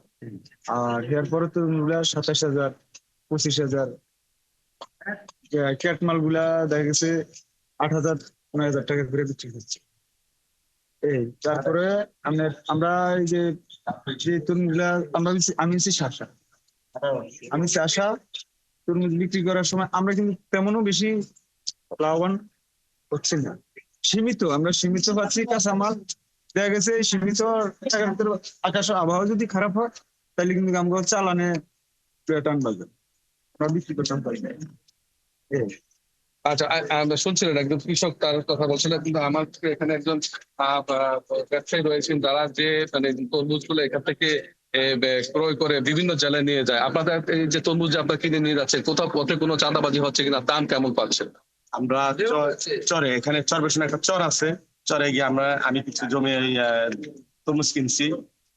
আর এরপরে তরমুজ গুলা 27,000, 25,000। ক্যাট মাল গুলা দেখা গেছে 8,000, 9,000 টাকা করে বিক্রি হচ্ছে। এই তারপরে আমরা এই যে তরমুজ গুলা আমি চাষা তরমুজ বিক্রি করার সময় আমরা কিন্তু তেমনও বেশি লাভবান হচ্ছে না, আমরা সীমিত পাচ্ছি কাঁচামাল। দেখা গেছে সীমিত টাকার ভিতরে আকাশের আবহাওয়া যদি খারাপ হয় তাহলে কিন্তু আমরা চালানে টান বাজবে, আমরা বিক্রি করতে পারি না। আচ্ছা, শুনছিলেন একজন কৃষক তার কথা বলছিলেন, কিন্তু আমার এখানে একজন ব্যবসায়ী রয়েছেন যারা যে তরমুজ গুলো এখান থেকে ক্রয় করে বিভিন্ন জেলায় নিয়ে যায়। আপনাদের এই যে তরমুজ আপনারা কিনে নিয়ে যাচ্ছে, কোথাও পথে কোনো চাঁদাবাজি হচ্ছে কিনা, দাম কেমন পাচ্ছেন? আমরা চরে, এখানে চরবেশনে একটা চর আছে, চরে গিয়ে আমি কিছু জমি তরমুজ কিনছি,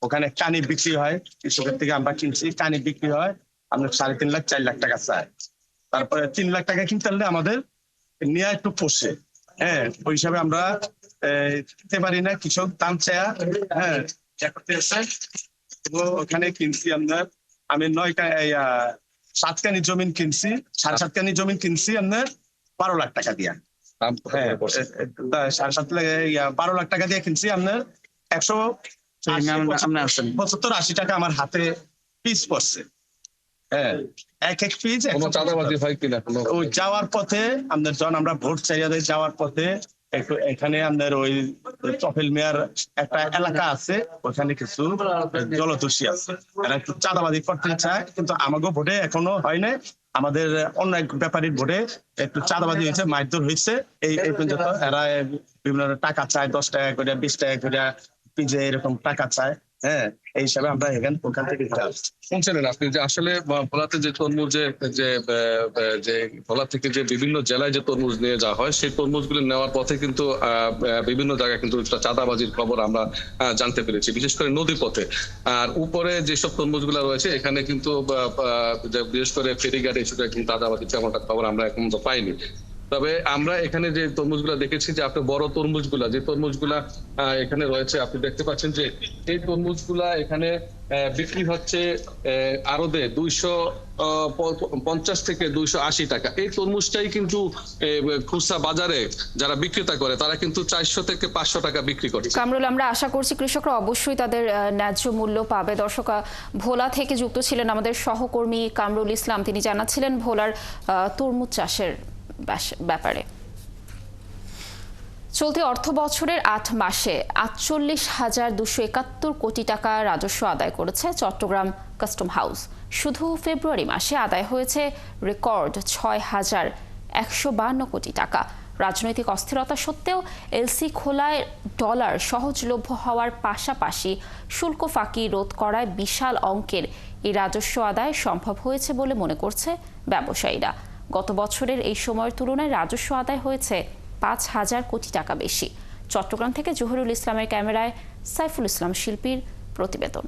ওখানে কানি বিক্রি হয়, কৃষকের থেকে আমরা কিনছি, কানি বিক্রি হয় আপনার 3.5 লাখ 4 লাখ টাকা চায়। তারপরে 3 লাখ টাকা কিনতে পারলে আমাদের নিয়ে একটু পোষে, ওই হিসাবে আমরা দিতে পারি না, কৃষক দাম চায়া করতে এসে ওখানে কিনছি। আমি 7 কানি জমিন কিনছি, 7.5 কানি জমিন কিনছি আপনার 12 লাখ টাকা দিয়ে। 12 লাখ টাকা দিয়ে কিনছি আপনার 170-80 টাকা আমার হাতে পিস পড়ছে। এক পিস ওই যাওয়ার পথে যখন আমরা ভোট চাইয়া দেয়, যাওয়ার পথে একটু এখানে ওই চফেল মেয়ার একটা এলাকা আছে, ওখানে কিছু জলদস্যি আছে, এরা একটু চাঁদাবাজি করতে চায়, কিন্তু আমাকে ভোটে এখনো হয় নাই। আমাদের অন্য এক ব্যাপারীর ভোটে একটু চাঁদাবাজি হয়েছে, মারধর হয়েছে। এই পর্যন্ত এরা বিভিন্ন টাকা চায়, 10 টাকা করে, 20 টাকা করে পিজে এরকম টাকা চায়। এই হিসাবে আমরা ওখান থেকে শুনছিলেন আপনি যে আসলে ভোলাতে যে তরমুজের যে ভোলা থেকে যে বিভিন্ন জেলায় যে তরমুজ নিয়ে যাওয়া হয়, সেই তরমুজগুলো নেওয়ার পথে কিন্তু বিভিন্ন জায়গায় কিন্তু চাঁদাবাজির খবর আমরা জানতে পেরেছি, বিশেষ করে নদী পথে। আর উপরে যেসব তরমুজগুলো রয়েছে এখানে কিন্তু বিশেষ করে ফেরিঘাটে এসে কিন্তু চাঁদাবাজির তেমনটা খবর আমরা এখন তো পাইনি। তবে আমরা এখানে যে তরমুজগুলা দেখেছি, যে আপনার বড় তরমুজগুলা যে তরমুজগুলা এখানে রয়েছে, আপনি দেখতে পাচ্ছেন যে এই তরমুজগুলা এখানে বিক্রি হচ্ছে আড়তে 250 থেকে 280 টাকা। এই তরমুজটাই কিন্তু খুচরা বাজারে যারা বিক্রেতা করে তারা কিন্তু 400 থেকে 500 টাকা বিক্রি করে। কামরুল, আমরা আশা করছি কৃষকরা অবশ্যই তাদের ন্যায্য মূল্য পাবে। দর্শক, ভোলা থেকে যুক্ত ছিলেন আমাদের সহকর্মী কামরুল ইসলাম, তিনি জানাচ্ছিলেন ভোলার তরমুজ চাষের ব্যাপারে। চলতি অর্থ বছরের 8 মাসে 48,271 কোটি টাকা রাজস্ব আদায় করেছে চট্টগ্রাম কাস্টম হাউস। শুধু ফেব্রুয়ারি মাসে আদায় হয়েছে রেকর্ড 6,152 কোটি টাকা। রাজনৈতিক অস্থিরতা সত্ত্বেও এলসি খোলায় ডলার সহজলভ্য হওয়ার পাশাপাশি শুল্ক ফাঁকি রোধ করায় বিশাল অঙ্কের এই রাজস্ব আদায় সম্ভব হয়েছে বলে মনে করছে ব্যবসায়ীরা। গত বছরের এই সময়ের তুলনায় রাজস্ব আদায় হয়েছে 5,000 কোটি টাকা বেশি। চট্টগ্রাম থেকে জহিরুল ইসলামের ক্যামেরায় সাইফুল ইসলাম শিল্পীর প্রতিবেদন।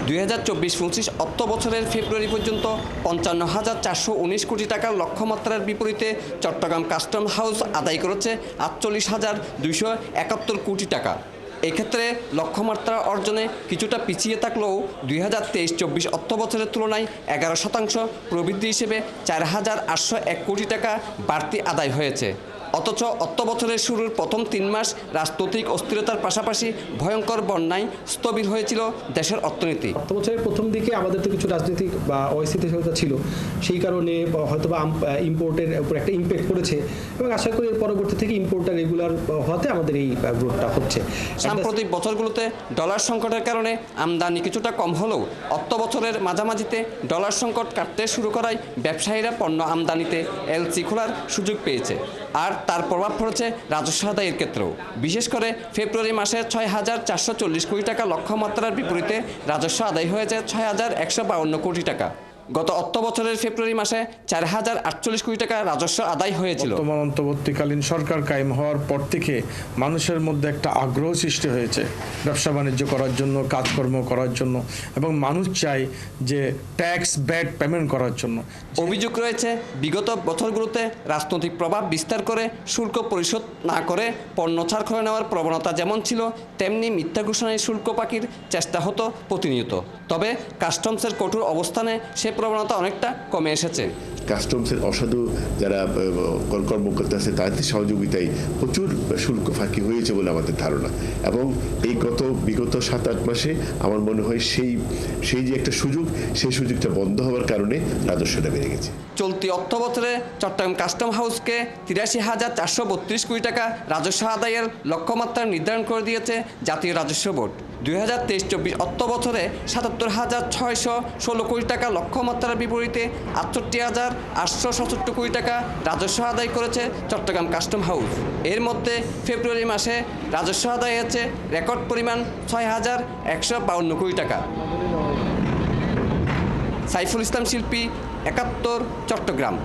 2024-25 অর্থ বছরের ফেব্রুয়ারি পর্যন্ত 55,419 কোটি টাকার লক্ষ্যমাত্রার বিপরীতে চট্টগ্রাম কাস্টম হাউস আদায় করেছে 48,271 কোটি টাকা। এক্ষেত্রে লক্ষ্যমাত্রা অর্জনে কিছুটা পিছিয়ে থাকলেও 2023-24 অর্থ বছরের তুলনায় 11% প্রবৃদ্ধি হিসেবে 4,801 কোটি টাকা বাড়তি আদায় হয়েছে। অথচ অর্থ বছরের শুরুর প্রথম 3 মাস রাজনৈতিক অস্থিরতার পাশাপাশি ভয়ঙ্কর বন্যায় স্থবির হয়েছিল দেশের অর্থনীতি। অর্থ বছরের প্রথম দিকে আমাদের তো কিছু রাজনৈতিক বা অস্থিতিশীলতা ছিল, সেই কারণে হয়তোবা ইম্পোর্টের উপর একটা ইম্প্যাক্ট পড়েছে এবং আশা করি এর পরবর্তী থেকে ইম্পোর্টটা রেগুলার হতে আমাদের এই গ্রোথটা হচ্ছে। সাম্প্রতিক বছরগুলোতে ডলার সংকটের কারণে আমদানি কিছুটা কম হলেও অর্থ বছরের মাঝামাঝিতে ডলার সংকট কাটতে শুরু করায় ব্যবসায়ীরা পণ্য আমদানিতে এলসি খোলার সুযোগ পেয়েছে। আর তার প্রভাব পড়েছে রাজস্ব আদায়ের ক্ষেত্রেও। বিশেষ করে ফেব্রুয়ারি মাসে 6,440 কোটি টাকা লক্ষ্যমাত্রার বিপরীতে রাজস্ব আদায় হয়েছে 6,152 কোটি টাকা। গত অর্থ বছরের ফেব্রুয়ারি মাসে 4,048 কোটি টাকা রাজস্ব আদায় হয়েছিল। বর্তমান অন্তর্বর্তীকালীন সরকার কায়েম হওয়ার পর থেকে মানুষের মধ্যে একটা আগ্রহ সৃষ্টি হয়েছে ব্যবসা বাণিজ্য করার জন্য, কাজকর্ম করার জন্য, এবং মানুষ চায় যে ট্যাক্স ব্যাট পেমেন্ট করার জন্য। অভিযোগ রয়েছে বিগত বছরগুলোতে রাজনৈতিক প্রভাব বিস্তার করে শুল্ক পরিশোধ না করে পণ্য ছাড় করে নেওয়ার প্রবণতা যেমন ছিল, তেমনি মিথ্যা ঘোষণায় শুল্ক পাকির চেষ্টা হতো প্রতিনিয়ত। তবে কাস্টমসের কঠোর অবস্থানে সে প্রবণতা অনেকটা কমে এসেছে। কাস্টমসের অসাধু যারা কর্মকর্তা আছে তাদের সহযোগিতায় প্রচুর শুল্ক ফাঁকি হয়েছে বলে আমাদের ধারণা, এবং এই বিগত 7-8 মাসে আমার মনে হয় সেই যে একটা সুযোগ, সেই সুযোগটা বন্ধ হওয়ার কারণে রাজস্বটা বেড়ে গেছে। চলতি অর্থ বছরে চট্টগ্রাম কাস্টম হাউসকে 83,432 কোটি টাকা রাজস্ব আদায়ের লক্ষ্যমাত্রা নির্ধারণ করে দিয়েছে জাতীয় রাজস্ব বোর্ড। 2023-24 অর্থ বছরে 77,616 কোটি টাকা লক্ষ্যমাত্রার বিপরীতে 68,867 কোটি টাকা রাজস্ব আদায় করেছে চট্টগ্রাম কাস্টম হাউস। এর মধ্যে ফেব্রুয়ারি মাসে রাজস্ব আদায় হয়েছে রেকর্ড পরিমাণ 6,152 কোটি টাকা। সাইফুল ইসলাম শিল্পী, 71, চট্টগ্রাম।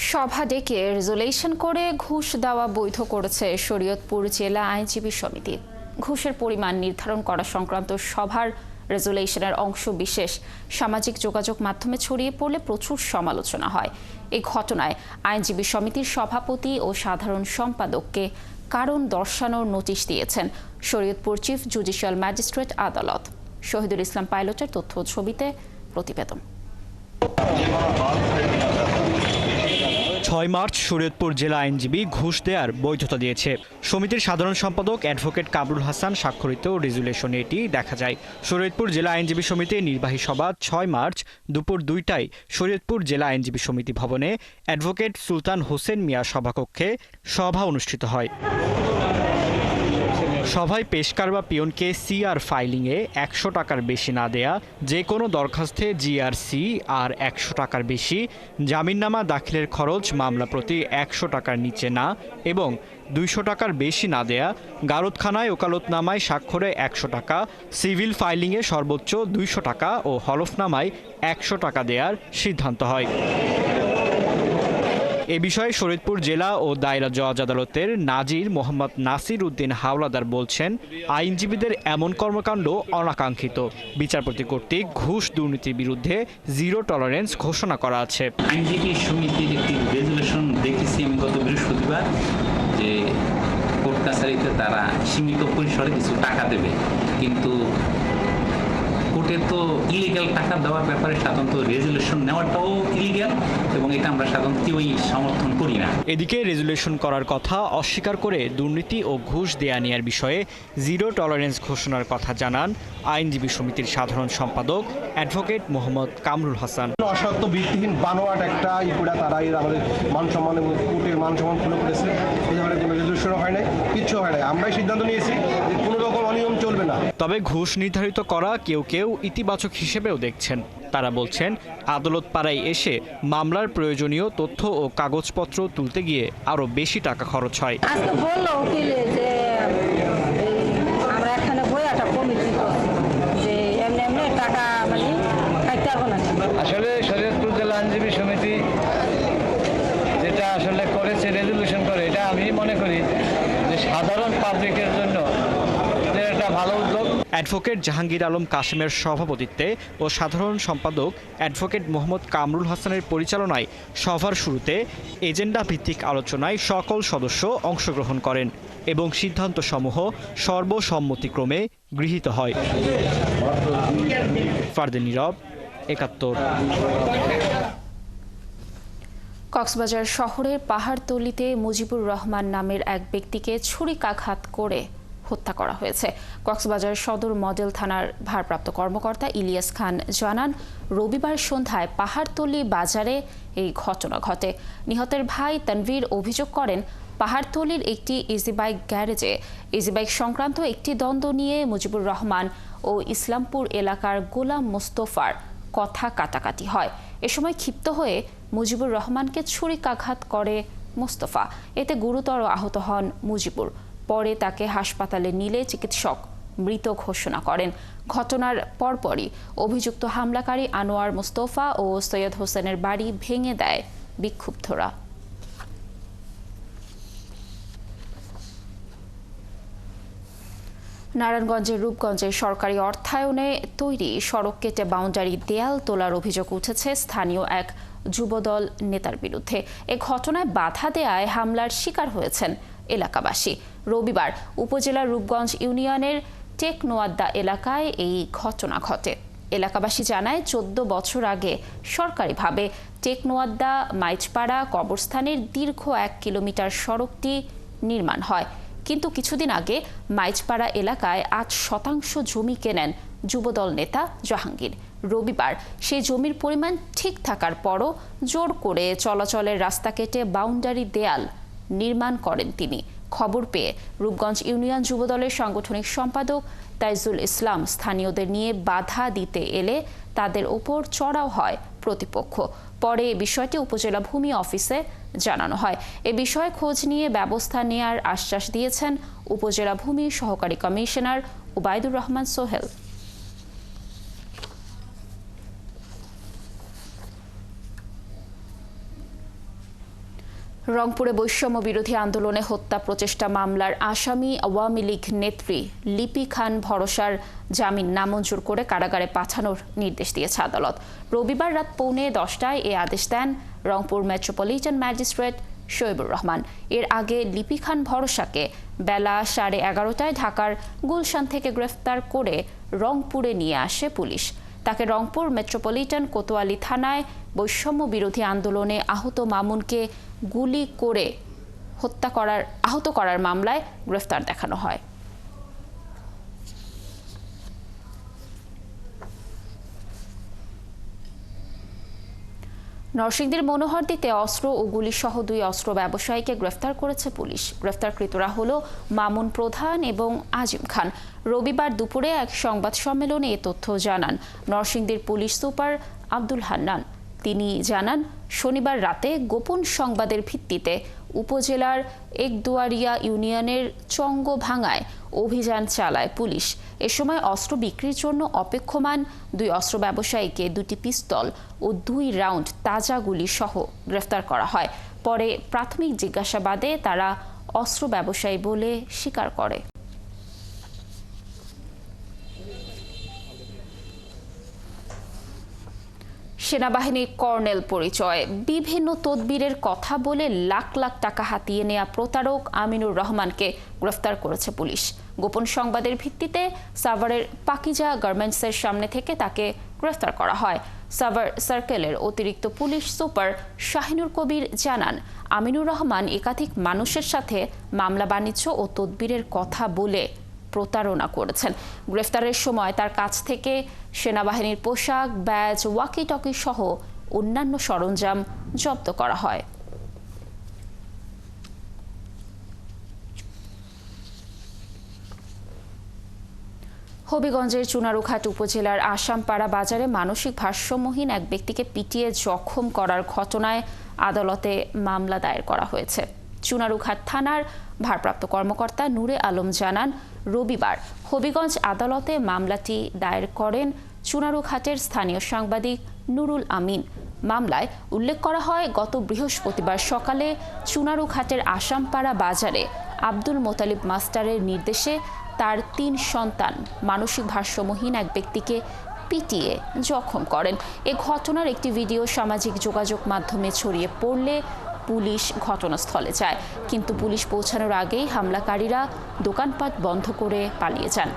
সভা ডেকে রেজুলেশন করে ঘুষ দেওয়া বৈধ করেছে শরীয়তপুর জেলা আইনজীবী সমিতি। ঘুষের পরিমাণ নির্ধারণ করা সংক্রান্ত সভার রেজুলেশনের অংশ বিশেষ সামাজিক যোগাযোগ মাধ্যমে ছড়িয়ে পড়লে প্রচুর সমালোচনা হয়। এই ঘটনায় আইনজীবী সমিতির সভাপতি ও সাধারণ সম্পাদককে কারণ দর্শানোর নোটিশ দিয়েছেন শরীয়তপুর চিফ জুডিশিয়াল ম্যাজিস্ট্রেট আদালত। শহীদুল ইসলাম পাইলটের তথ্য ছবিতে প্রতিবেদন। 6 মার্চ শরীয়তপুর জেলা আইনজীবী ঘুষ দেওয়ার বৈধতা দিয়েছে। সমিতির সাধারণ সম্পাদক অ্যাডভোকেট কামরুল হাসান স্বাক্ষরিত রেজুলেশনে এটি দেখা যায়। শরীয়তপুর জেলা আইনজীবী সমিতির নির্বাহী সভা 6 মার্চ দুপুর 2টায় শরীয়তপুর জেলা আইনজীবী সমিতি ভবনে অ্যাডভোকেট সুলতান হোসেন মিয়া সভাকক্ষে সভা অনুষ্ঠিত হয়। সভায় পেশকার বা পিয়নকে সিআর ফাইলিংয়ে 100 টাকার বেশি না দেয়া, যে কোনো দরখাস্তে জিআরসি আর 100 টাকার বেশি, জামিননামা দাখিলের খরচ মামলা প্রতি 100 টাকার নিচে না এবং 200 টাকার বেশি না দেয়া, গারদখানায় ওকালতনামায় স্বাক্ষরে 100 টাকা, সিভিল ফাইলিংয়ে সর্বোচ্চ 200 টাকা ও হলফনামায় 100 টাকা দেওয়ার সিদ্ধান্ত হয়। এ বিষয়ে শরীয়তপুর জেলা ও দায়রা জজ আদালতের নাজির মোহাম্মদ নাসির উদ্দিন হাওলাদার বলছেন, আইনজীবীদের এমন কর্মকাণ্ড অনাকাঙ্ক্ষিত। বিচারপতি কর্তৃক ঘুষ দুর্নীতির বিরুদ্ধে 0 টলারেন্স ঘোষণা করা আছে। আইনজীবী সমিতির একটি রেজুলেশন দেখেছি আমি গত বৃহস্পতিবার, যে কোর্ট কাছারিতে তারা সীমিত পরিসরে কিছু টাকা দেবে, কিন্তু কোর্টে তো ইলিগাল টাকা দেওয়ার ব্যাপারে সাধারণত রেজুলেশন নেওয়াটাও ইলিগাল এবং এটা আমরা সাধারণত কেউই সমর্থন করি না। এদিকে রেজুলেশন করার কথা অস্বীকার করে দুর্নীতি ও ঘুষ দেয়া নেয়ার বিষয়ে 0 টলারেন্স ঘোষণার কথা জানান আইনজীবী সমিতির সাধারণ সম্পাদক অ্যাডভোকেট মোহাম্মদ কামরুল হাসান। অসত্য ভিত্তিহীন বানোয়াট একটা ইপুরা তারা আমাদের মান সম্মান এবং কোর্টের মান সম্মান খুলে করেছে। এই ধরনের কোনো রেজুলেশনও হয় নাই, কিচ্ছু হয় নাই। আমরাই সিদ্ধান্ত নিয়েছি যে কোনো রকম অনিয়ম চলবে না। তবে ঘুষ নির্ধারিত করা কেউ কেউ ইতিবাচক হিসেবেও দেখছেন। তারা বলছেন, আদালত পাড়ায় এসে মামলার প্রয়োজনীয় তথ্য ও কাগজপত্র তুলতে গিয়ে আরো বেশি টাকা খরচ হয়। আসলে শরীয়তপুর জেলা আইনজীবী সমিতি যেটা আসলে করেছে রেজুলেশন করে, এটা আমি মনে করি অ্যাডভোকেট জাহাঙ্গীর আলম কাশেমের সভাপতিত্বে ও সাধারণ সম্পাদক অ্যাডভোকেট মোহাম্মদ কামরুল হাসানের পরিচালনায় সভার শুরুতে এজেন্ডা ভিত্তিক আলোচনায় সকল সদস্য অংশগ্রহণ করেন এবং সিদ্ধান্তসমূহ সর্বসম্মতিক্রমে গৃহীত হয়। ফারদিন নীরব, ৭১। কক্সবাজার শহরের পাহাড়তলিতে মুজিবুর রহমান নামের এক ব্যক্তিকে ছুরিকাঘাত করে হত্যা করা হয়েছে। কক্সবাজার সদর মডেল থানার ভারপ্রাপ্ত কর্মকর্তা ইলিয়াস খান জানান, রবিবার সন্ধ্যায় পাহাড়তলি বাজারে এই ঘটনা ঘটে। নিহতের ভাই তানভীর অভিযোগ করেন, পাহাড়তলির একটি ইজিবাইক গ্যারেজে ইজিবাইক সংক্রান্ত একটি দ্বন্দ্ব নিয়ে মুজিবুর রহমান ও ইসলামপুর এলাকার গোলাম মোস্তফার কথা কাটাকাটি হয়। এ সময় ক্ষিপ্ত হয়ে মুজিবুর রহমানকে ছুরিকাঘাত করে মোস্তফা। এতে গুরুতর আহত হন মুজিবুর। পরে তাকে হাসপাতালে নিলে চিকিৎসক মৃত ঘোষণা করেন। ঘটনার পরপরই অভিযুক্ত হামলাকারী আনোয়ার মোস্তফা ও সৈয়দ হোসেনের বাড়ি ভেঙে দেয় বিক্ষুব্ধরা। নারায়ণগঞ্জের রূপগঞ্জে সরকারি অর্থায়নে তৈরি সড়ক কেটে বাউন্ডারি দেয়াল তোলার অভিযোগ উঠেছে স্থানীয় এক যুবদল নেতার বিরুদ্ধে। এ ঘটনায় বাধা দেয়ায় হামলার শিকার হয়েছেন এলাকাবাসী। রবিবার উপজেলার রূপগঞ্জ ইউনিয়নের টেকনোয়াদ্দা এলাকায় এই ঘটনা ঘটে। এলাকাবাসী জানায়, ১৪ বছর আগে সরকারিভাবে টেকনোয়াদ্দা মাইজপাড়া কবরস্থানের দীর্ঘ ১ কিলোমিটার সড়কটি নির্মাণ হয়। কিন্তু কিছুদিন আগে মাইজপাড়া এলাকায় ৮% জমি কেনেন যুবদল নেতা জাহাঙ্গীর। রবিবার সেই জমির পরিমাণ ঠিক থাকার পরও জোর করে চলাচলের রাস্তা কেটে বাউন্ডারি দেয়াল নির্মাণ করেন তিনি। খবর পেয়ে রূপগঞ্জ ইউনিয়ন যুবদলের সাংগঠনিক সম্পাদক তাইজুল ইসলাম স্থানীয়দের নিয়ে বাধা দিতে এলে তাদের ওপর চড়াও হয় প্রতিপক্ষ। পরে এ বিষয়টি উপজেলা ভূমি অফিসে জানানো হয়। এ বিষয়ে খোঁজ নিয়ে ব্যবস্থা নেয়ার আশ্বাস দিয়েছেন উপজেলা ভূমি সহকারী কমিশনার ওবায়দুর রহমান সোহেল। রংপুরে বৈষম্য বিরোধী আন্দোলনে হত্যা প্রচেষ্টা মামলার আসামি আওয়ামী লীগ নেত্রী লিপি খান ভরসার জামিন নামঞ্জুর করে কারাগারে পাঠানোর নির্দেশ দিয়েছে আদালত। রবিবার রাত 10:45 এ আদেশ দেন রংপুর মেট্রোপলিটন ম্যাজিস্ট্রেট শোয়েবুর রহমান। এর আগে লিপি খান ভরসাকে বেলা 11:30টায় ঢাকার গুলশান থেকে গ্রেফতার করে রংপুরে নিয়ে আসে পুলিশ। তাকে রংপুর মেট্রোপলিটন কোতোয়ালি থানায় বৈষম্য বিরোধী আন্দোলনে আহত মামুনকে গুলি করে আহত করার মামলায় গ্রেফতার দেখানো হয়। নরসিংদীর মনোহরদীতে অস্ত্র ও গুলিসহ 2 অস্ত্র ব্যবসায়ীকে গ্রেফতার করেছে পুলিশ। গ্রেফতারকৃতরা হল মামুন প্রধান এবং আজিম খান। রবিবার দুপুরে এক সংবাদ সম্মেলনে এ তথ্য জানান নরসিংদীর পুলিশ সুপার আব্দুল হান্নান। তিনি জানান, শনিবার রাতে গোপন সংবাদের ভিত্তিতে উপজেলার একদুয়ারিয়া ইউনিয়নের চঙ্গভাঙায় অভিযান চালায় পুলিশ। এ সময় অস্ত্র বিক্রির জন্য অপেক্ষমান 2 অস্ত্র ব্যবসায়ীকে 2টি পিস্তল ও 2 রাউন্ড তাজা গুলি সহ গ্রেফতার করা হয়। পরে প্রাথমিক জিজ্ঞাসাবাদে তারা অস্ত্র ব্যবসায়ী বলে স্বীকার করে। সেনাবাহিনীর কর্নেল পরিচয়, বিভিন্ন তদবিরের কথা বলে লাখ লাখ টাকা হাতিয়ে নেয়া প্রতারক আমিনুর রহমানকে গ্রেফতার করেছে পুলিশ। গোপন সংবাদের ভিত্তিতে সাভারের পাকিজা গার্মেন্টসের সামনে থেকে তাকে গ্রেফতার করা হয়। সাভার সার্কেলের অতিরিক্ত পুলিশ সুপার শাহিনুর কবির জানান, আমিনুর রহমান একাধিক মানুষের সাথে মামলা বাণিজ্য ও তদবিরের কথা বলে প্রতারণা করেছেন। গ্রেফতারের সময় তার কাছ থেকে সেনাবাহিনীর পোশাক, ব্যাজ, ওয়াকি টকি সহ অন্যান্য সরঞ্জাম জব্দ করা হয়। হবিগঞ্জের চুনারুঘাট উপজেলার আসামপাড়া বাজারে মানসিক ভারসাম্যহীন এক ব্যক্তিকে পিটিয়ে জখম করার ঘটনায় আদালতে মামলা দায়ের করা হয়েছে। চুনারুঘাট থানার ভারপ্রাপ্ত কর্মকর্তা নূরে আলম জানান, রবিবার হবিগঞ্জ আদালতে মামলাটি দায়ের করেন চুনারুঘাটের স্থানীয় সাংবাদিক নুরুল আমিন। মামলায় উল্লেখ করা হয়, গত বৃহস্পতিবার সকালে চুনারুঘাটের আসামপাড়া বাজারে আব্দুল মোতালিব মাস্টারের নির্দেশে তার 3 সন্তান মানসিক ভারসাম্যহীন এক ব্যক্তিকে পিটিয়ে জখম করেন। এ ঘটনার একটি ভিডিও সামাজিক যোগাযোগ মাধ্যমে ছড়িয়ে পড়লে পুলিশ ঘটনাস্থলে যায়, কিন্তু পুলিশ পৌঁছানোর আগেই হামলাকারীরা দোকানপাট বন্ধ করে পালিয়ে যান।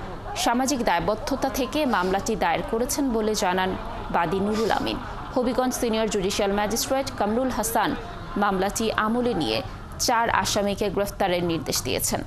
সামাজিক দায়বদ্ধতা থেকে মামলাটি দায়ের করেছেন বলে জানান বাদী Nurul Amin. Habiganj senior judicial magistrate Kamrul Hasan মামলাটি আমলে নিয়ে 4 আসামিকে গ্রেফতারের নির্দেশ দিয়েছেন।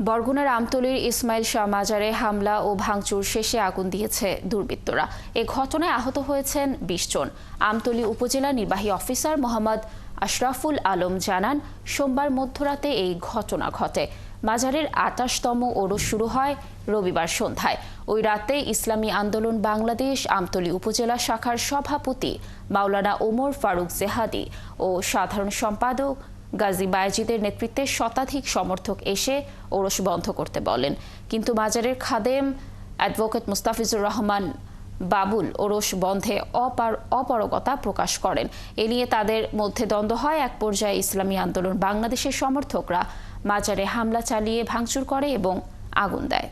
বরগুনার আমতলীর ইসমাইল শাহ মাজারে হামলা ও ভাঙচুর শেষে আগুন দিয়েছে দুর্বৃত্তরা। এ ঘটনায় আহত হয়েছেন 20 জন। আমতলী উপজেলা নির্বাহী অফিসার মোহাম্মদ আশরাফুল আলম জানান, সোমবার মধ্যরাতে এই ঘটনা ঘটে। মাজারের 28তম ওরস শুরু হয় রবিবার সন্ধ্যায়। ওই রাতে ইসলামী আন্দোলন বাংলাদেশ আমতলী উপজেলা শাখার সভাপতি মাওলানা ওমর ফারুক জেহাদি ও সাধারণ সম্পাদক গাজী বায়েজিদের নেতৃত্বে শতাধিক সমর্থক এসে ওরস বন্ধ করতে বলেন, কিন্তু মাজারের খাদেম অ্যাডভোকেট মুস্তাফিজুর রহমান বাবুল ওরস বন্ধে অপারগতা প্রকাশ করেন। এ নিয়ে তাদের মধ্যে দ্বন্দ্ব হয়। এক পর্যায়ে ইসলামী আন্দোলন বাংলাদেশের সমর্থকরা মাজারে হামলা চালিয়ে ভাঙচুর করে এবং আগুন দেয়।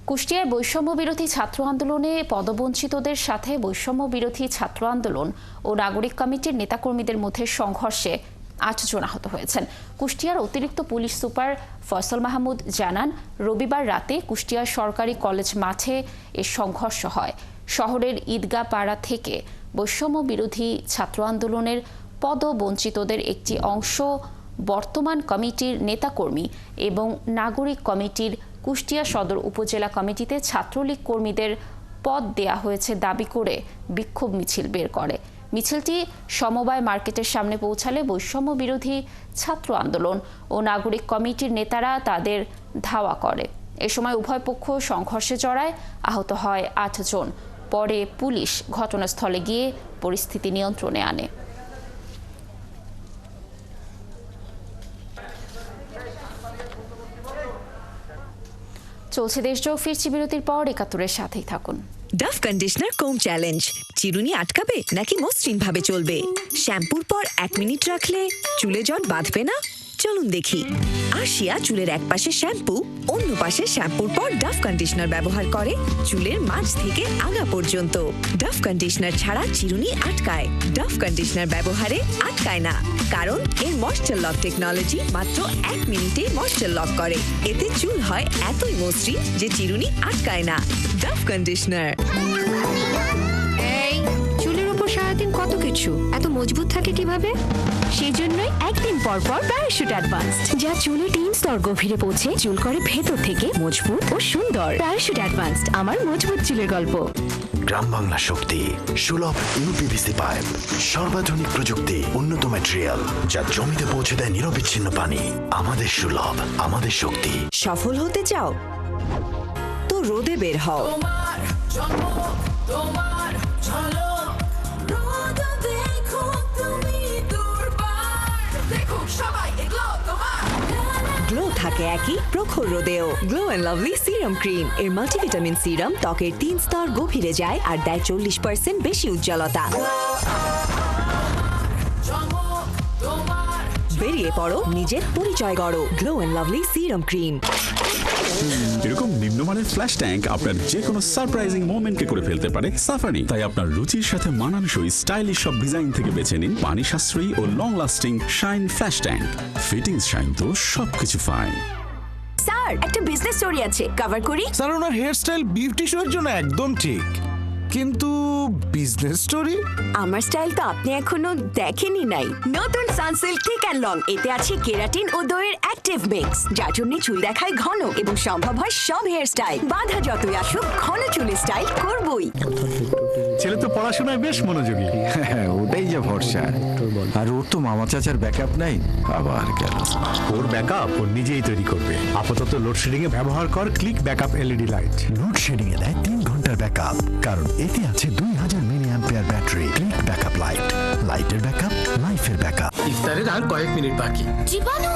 কুষ্টিয়ায় বৈষম্য বিরোধী ছাত্র আন্দোলনে পদবঞ্চিতদের সাথে বৈষম্য বিরোধী ছাত্র আন্দোলন ও নাগরিক কমিটির নেতাকর্মীদের মধ্যে সংঘর্ষে 8 জন আহত হয়েছেন। কুষ্টিয়ার অতিরিক্ত পুলিশ সুপার ফয়সাল মাহমুদ জানান, রবিবার রাতে কুষ্টিয়া সরকারি কলেজ মাঠে এ সংঘর্ষ হয়। শহরের ঈদগাহ পাড়া থেকে বৈষম্য বিরোধী ছাত্র আন্দোলনের পদবঞ্চিতদের একটি অংশ বর্তমান কমিটির নেতাকর্মী এবং নাগরিক কমিটির কুষ্টিয়া সদর উপজেলা কমিটিতে ছাত্রলীগ কর্মীদের পদ দেয়া হয়েছে দাবি করে বিক্ষোভ মিছিল বের করে। মিছিলটি সমবায় মার্কেটের সামনে পৌঁছালে বৈষম্য বিরোধী ছাত্র আন্দোলন ও নাগরিক কমিটির নেতারা তাদের ধাওয়া করে। এ সময় উভয় পক্ষ সংঘর্ষে জড়ায়, আহত হয় 8 জন। পরে পুলিশ ঘটনাস্থলে গিয়ে পরিস্থিতি নিয়ন্ত্রণে আনে। চলছে দেশজোড়, ফিরছি বিরতির পর 71-এর সাথেই থাকুন। ডাভ কন্ডিশনার কোম চ্যালেঞ্জ। চিরুনি আটকাবে নাকি মসৃণ ভাবে চলবে? শ্যাম্পুর পর 1 মিনিট রাখলে চুলে জট বাঁধবে না? চলুন দেখি। আশিয়া চুলের এক পাশে শ্যাম্পু, অন্য পাশে শ্যাম্পুর পর ডাভ কন্ডিশনার ব্যবহার করে চুলের মাঝ থেকে আগা পর্যন্ত। ডাভ কন্ডিশনার ছাড়া চিরুনি আটকায়, ডাভ কন্ডিশনার ব্যবহারে আটকায় না, কারণ এর ময়েশ্চার লক টেকনোলজি মাত্র 1 মিনিটে ময়েশ্চার লক করে। এতে চুল হয় এতই মসৃণ যে চিরুনি আটকায় না। Dove conditioner. চুলের উপর সারাদিন কত কিছু, এত মজবুত থাকে কিভাবে? সেজন্যই একদিন পর পর প্যারাশুট অ্যাডভান্সড, যা চুলে 3 স্তর গভীরে পৌঁছে চুল করে ভেতর থেকে মজবুত ও সুন্দর। প্যারাশুট অ্যাডভান্সড, আমার মজবুত চুলের গল্প। গ্রাম বাংলা শক্তি, সুলভ ইউপিভিসি পাইপ, সর্বাধুনিক প্রযুক্তি, উন্নত ম্যাটেরিয়াল, যা জমিতে পৌঁছে দেয় নিরবিচ্ছিন্ন পানি। আমাদের সুলভ, আমাদের শক্তি। সফল হতে চাও তো রোদে বের হও। গ্লো থাকে একই প্রখর রোদেও। Glow and Lovely serum cream এর মাল্টিভিটামিন সিরাম ত্বকের 3 স্তর গভীরে যায় আর দেয় 40% বেশি উজ্জ্বলতা। বেরিয়ে পড়ো, নিজের পরিচয় গড়ো। Glow and Lovely serum cream. এরকম নিম্নমানের ফ্ল্যাশ ট্যাঙ্ক আপনার যে কোনো সারপ্রাইজিং মোমেন্টকে করে ফেলতে পারে সাফানি। তাই আপনার রুচির সাথে মানানসই স্টাইলিশ সব ডিজাইন থেকে বেছে নিন পানি সাশ্রয়ী ও long lasting shine flash tank. Fittings shine তো সবকিছু ফাইন। স্যার, একটা বিজনেস স্টোরি আছে, কভার করি? স্যার, ওনার হেয়ারস্টাইল বিউটি শো এর জন্য একদম ঠিক, কিন্তু বিজনেস স্টোরি? আমার স্টাইল তো আপনি এখনো দেখেনি নাই। নতুন সানসিল্ক থিক অ্যান্ড লং, এতে আছে কেরাটিন ও দইয়ের অ্যাক্টিভ মিক্স, যার জন্য চুল দেখায় ঘন এবং সম্ভব হয় সব হেয়ার স্টাইল। বাধা যতই আসুক, ঘন চুলের স্টাইল করবই। ছেলে তো পড়াশোনায় বেশ মনোযোগী। হ্যাঁ, ওটাই যা ভরসা। আর ওর তো মামা চাচার ব্যাকআপ নাই। আবার গেল। ওর ব্যাকআপ ও নিজেই তৈরি করবে। আপাতত লোডশেডিং এ ব্যবহার কর Click backup LED light. Load shedding এ দেয় 3 ঘন্টার ব্যাকআপ, কারণ এতে আছে 2000 milli ampere battery. Click backup light, লাইটের ব্যাকআপ, লাইফের ব্যাকআপ। ইফতারের আর কয়েক মিনিট বাকি। জীবাণু।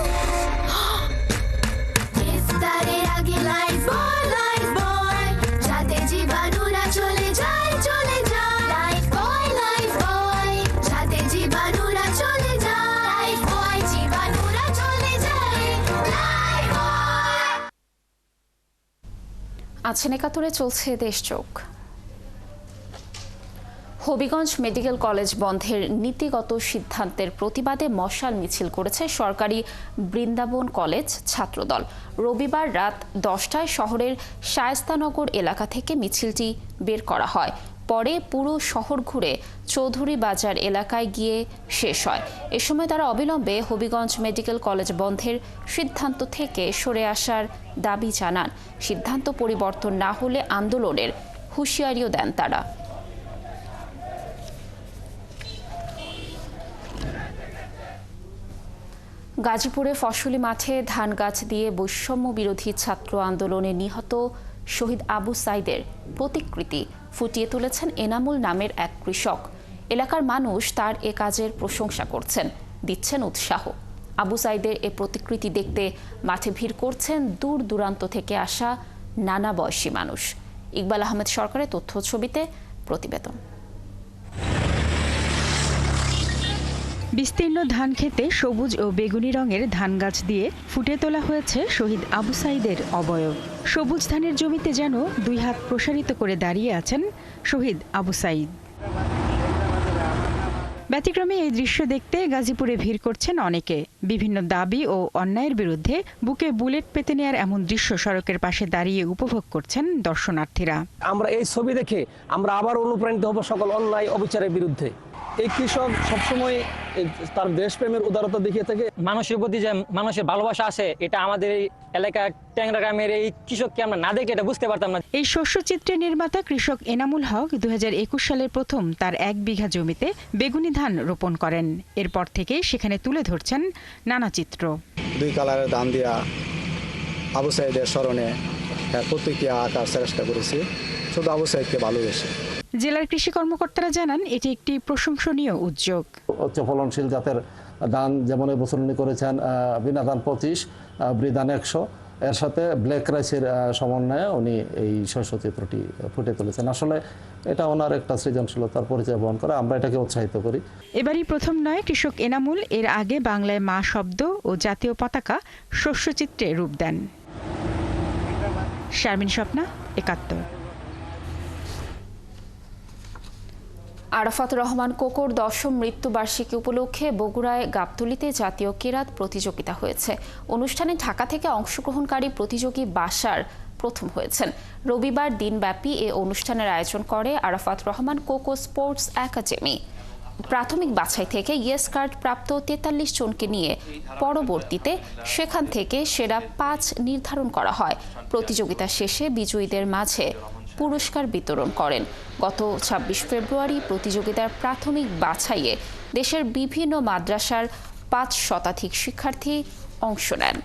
খাবারের আগে লাইফ বয় যাতে জীবাণুরা চলে যায় লাইফ বয় যাতে জীবাণুরা চলে যায় লাইফ বয় জীবাণুরা চলে যায় লাইফ বয়। আছেন একাত্তরে চলছে দেশচোখ। হবিগঞ্জ মেডিকেল কলেজ বন্ধের নীতিগত সিদ্ধান্তের প্রতিবাদে মশাল মিছিল করেছে সরকারি বৃন্দাবন কলেজ ছাত্রদল। রবিবার রাত 10টায় শহরের শায়েস্তানগর এলাকা থেকে মিছিলটি বের করা হয়। পরে পুরো শহর ঘুরে চৌধুরী বাজার এলাকায় গিয়ে শেষ হয়। এ সময় তারা অবিলম্বে হবিগঞ্জ মেডিকেল কলেজ বন্ধের সিদ্ধান্ত থেকে সরে আসার দাবি জানান। সিদ্ধান্ত পরিবর্তন না হলে আন্দোলনের হুঁশিয়ারিও দেন তারা। গাজীপুরে ফসলি মাঠে ধান গাছ দিয়ে বৈষম্য বিরোধী ছাত্র আন্দোলনে নিহত শহীদ আবু সাইদের প্রতিকৃতি ফুটিয়ে তুলেছেন এনামুল নামের এক কৃষক। এলাকার মানুষ তার এ কাজের প্রশংসা করছেন, দিচ্ছেন উৎসাহ। আবু সাইদের এ প্রতিকৃতি দেখতে মাঠে ভিড় করছেন দূর দূরান্ত থেকে আসা নানা বয়সী মানুষ। ইকবাল আহমেদ সরকারের তথ্য ছবিতে প্রতিবেদন। বিস্তীর্ণ ধান খেতে সবুজ ও বেগুনি রঙের ধান গাছ দিয়ে ফুটে তোলা হয়েছে শহীদ আবু সাইদের অবয়ব। সবুজ ধানের জমিতে যেন দুই হাত প্রসারিত করে দাঁড়িয়ে আছেন শহীদ আবু সাইদ। ব্যতিক্রমে এই দৃশ্য দেখতে গাজীপুরে ভিড় করছেন অনেকে। বিভিন্ন দাবি ও অন্যায়ের বিরুদ্ধে বুকে বুলেট পেতে নেওয়ার এমন দৃশ্য সড়কের পাশে দাঁড়িয়ে উপভোগ করছেন দর্শনার্থীরা। আমরা এই ছবি দেখে আমরা আবার অনুপ্রাণিত হব সকল অন্যায় অবিচারের বিরুদ্ধে। এই কৃষক সবসময় তার দেশপ্রেমের উদারতা দেখিয়ে থাকে। মানুষের প্রতি যে মানুষের ভালোবাসা আছে, এটা আমাদের এই এলাকা ট্যাংরা গ্রামের এই কৃষককে আমরা না দেখে এটা বুঝতে পারতাম না। এই শস্যচিত্রের নির্মাতা কৃষক এনামুল হক 2021 সালের প্রথম তার 1 বিঘা জমিতে বেগুনি ধান রোপণ করেন। এরপর থেকে সেখানে তুলে ধরছেন নানা চিত্র। 2 কালারের ধান দিয়া আবু সাইদের স্মরণে প্রতিক্রিয়া আঁকার চেষ্টা করেছি, শুধু আবু সাইদকে ভালোবেসে। জেলার কৃষি কর্মকর্তারা জানান এটি একটি প্রশংসনীয় উদ্যোগ। উচ্চ ফলনশীল জাতের ধান যেমন এবছর উনি করেছেন বিনা ধান 25, বৃধান 100, এর সাথে ব্ল্যাক রাইসের সমন্বয়ে উনি এই শস্যচিত্রটি ফুটে তুলেছেন। আসলে এটা ওনার একটা সৃজনশীলতার পরিচয় বহন করে, আমরা এটাকে উৎসাহিত করি। এবারই প্রথম নয় কৃষক এনামুল এর আগে বাংলায় মা শব্দ ও জাতীয় পতাকা শস্যচিত্রে রূপ দেন। শারমিন স্বপ্না, ৭১। আরাফাত রহমান কোকোর 10ম মৃত্যুবার্ষিকী উপলক্ষে বগুড়ায় গাবতলীতে জাতীয় কেরাত প্রতিযোগিতা হয়েছে। অনুষ্ঠানে ঢাকা থেকে অংশগ্রহণকারী প্রতিযোগী বাসার প্রথম হয়েছেন। রবিবার দিনব্যাপী এ অনুষ্ঠানের আয়োজন করে Arafat Rahman cocoa sports academy. প্রাথমিক বাছাই থেকে ইয়েস কার্ড প্রাপ্ত 43 জনকে নিয়ে পরবর্তীতে সেখান থেকে সেরা 5 নির্ধারণ করা হয়। প্রতিযোগিতা শেষে বিজয়ীদের মাঝে পুরস্কার বিতরণ করেন। গত 26 ফেব্রুয়ারি প্রতিযোগিতার প্রাথমিক বাছাইয়ে দেশের বিভিন্ন মাদ্রাসার 5 শতাধিক শিক্ষার্থী অংশ নেন।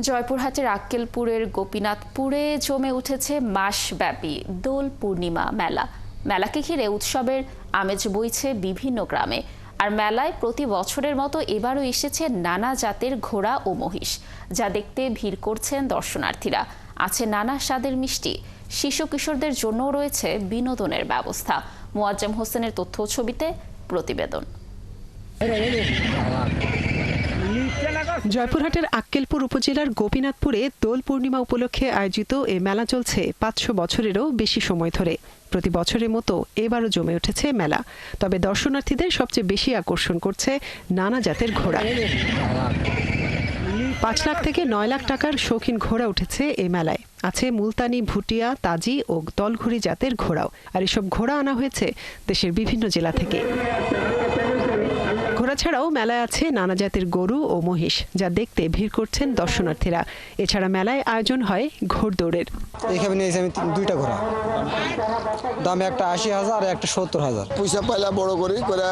জয়পুরহাটের আক্কেলপুরের গোপীনাথপুরে জমে উঠেছে মাসব্যাপী দোল পূর্ণিমা মেলা। মেলাকে ঘিরে উৎসবের আমেজ বইছে বিভিন্ন গ্রামে। আর মেলায় প্রতি বছরের মতো এবারও এসেছে নানা জাতের ঘোড়া ও মহিষ, যা দেখতে ভিড় করছেন দর্শনার্থীরা। আছে নানা স্বাদের মিষ্টি। শিশু কিশোরদের জন্যও রয়েছে বিনোদনের ব্যবস্থা। মোয়াজ্জেম হোসেনের তথ্য ছবিতে প্রতিবেদন। জয়পুরহাটের আক্কেলপুর উপজেলার গোপীনাথপুরে দোল পূর্ণিমা উপলক্ষে আয়োজিত এ মেলা চলছে 500 বছরেরও বেশি সময় ধরে। প্রতি বছরের মতো এবারও জমে উঠেছে মেলা। তবে দর্শনার্থীদের সবচেয়ে বেশি আকর্ষণ করছে নানা জাতের ঘোড়া। 5 লাখ থেকে 9 লাখ টাকার শৌখিন ঘোড়া উঠেছে এই মেলায়। আছে মুলতানি, ভুটিয়া, তাজি ও দলঘুরি জাতের ঘোড়াও। আর এসব ঘোড়া আনা হয়েছে দেশের বিভিন্ন জেলা থেকে। ঘোড়া ছাড়াও মেলায় আছে নানা জাতের গরু ও মহিষ, যা দেখতে ভিড় করছেন দর্শনার্থীরা। এছাড়া মেলায় আয়োজন হয় ঘোড়দৌড়ের। এখানে নিয়েছি আমি 2টা ঘোড়া, দাম একটা 80,000 আর একটা 70,000। পয়সা পাইলে বড় করি করে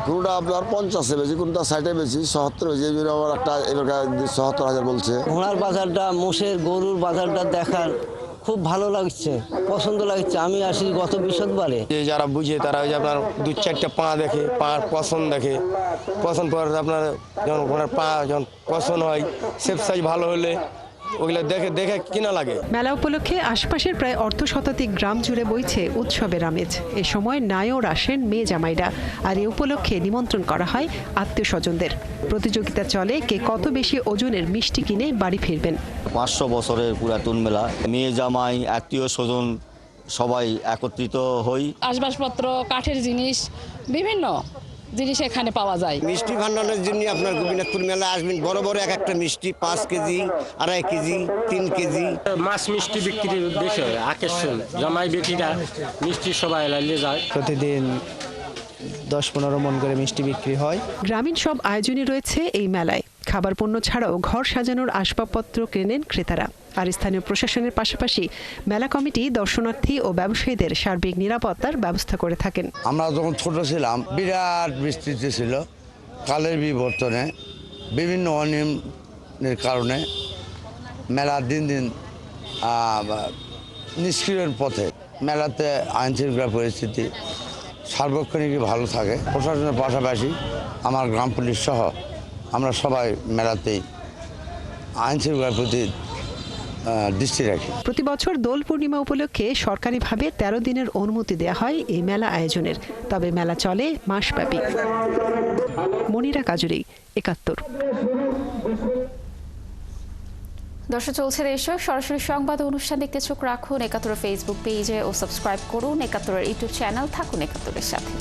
কোনটা আপনার 50-এ বেশি, কোনটা 60-এ বেশি, 70 বেশি। আমার একটা এবার 70,000 বলছে। ঘোড়ার বাজারটা, মোষের গরুর বাজারটা দেখার খুব ভালো লাগছে, পছন্দ লাগছে। আমি আসি গত বৃহস্পতিবারে। যে যারা বুঝে তারা ওই যে আপনার 2-4টা পা দেখে, পা পছন্দ দেখে, পছন্দ পর আপনার যখন ওনার পা যখন পছন্দ হয়, শেপ সাইজ ভালো হলে ওগুলো দেখে দেখে কিনা লাগে। মেলা উপলক্ষে আশপাশের প্রায় অর্ধশতাধিক গ্রাম জুড়ে বইছে উৎসবের আমেজ। এ সময় নায়ও আসেন মেয়ে জামাইরা, আর এ উপলক্ষে নিমন্ত্রণ করা হয় আত্মীয় স্বজনদের। প্রতিযোগিতা চলে কে কত বেশি ওজনের মিষ্টি কিনে বাড়ি ফিরবেন। 500 বছরের পুরাতন মেলা, মেয়ে জামাই আত্মীয় স্বজন সবাই একত্রিত হই। আসবাবপত্র, কাঠের জিনিস, বিভিন্ন জিনিস এখানে পাওয়া যায়। মিষ্টি ভান্ডারের জন্য আপনার গোপীনাথপুর মেলা আসবেন। বড় বড় এক একটা মিষ্টি 5 কেজি, 2.5 কেজি, 3 কেজি। মাছ মিষ্টি বিক্রির উদ্দেশ্য আকর্ষণ, জামাই বেটিরা মিষ্টি সবাই লাইলে যায়। প্রতিদিন 10-15 মণ করে মিষ্টি বিক্রি হয়। গ্রামীণ সব আয়োজনই রয়েছে এই মেলায়। খাবার পণ্য ছাড়াও ঘর সাজানোর আসবাবপত্র কেনেন ক্রেতারা। আর স্থানীয় প্রশাসনের পাশাপাশি মেলা কমিটি দর্শনার্থী ও ব্যবসায়ীদের সার্বিক নিরাপত্তার ব্যবস্থা করে থাকেন। আমরা যখন ছোট ছিলাম বিরাট বিস্তৃতি ছিল। কালের বিবর্তনে বিভিন্ন অনিয়মের কারণে মেলা দিন দিন নিষ্ক্রিয়ের পথে। মেলাতে আইন শৃঙ্খলা পরিস্থিতি সার্বক্ষণিকই ভালো থাকে। প্রশাসনের পাশাপাশি আমার গ্রাম পুলিশ সহ আমরা সবাই মেলাতেই আইন শৃঙ্খলার প্রতি দৃষ্টি রাখি। প্রতি বছর দোল পূর্ণিমা উপলক্ষে সরকারিভাবে 13 দিনের অনুমতি দেওয়া হয় এই মেলা আয়োজনের। তবে মেলা চলে মাসব্যাপী। মনিরা কাজুরি, 71। দর্শক, চলছে দেশের সরাসরি সংবাদ অনুষ্ঠান দেখতে চোখ রাখুন 71 ফেসবুক পেজে ও সাবস্ক্রাইব করুন 71 ইউটিউব চ্যানেল। থাকুন 71-এর সাথে।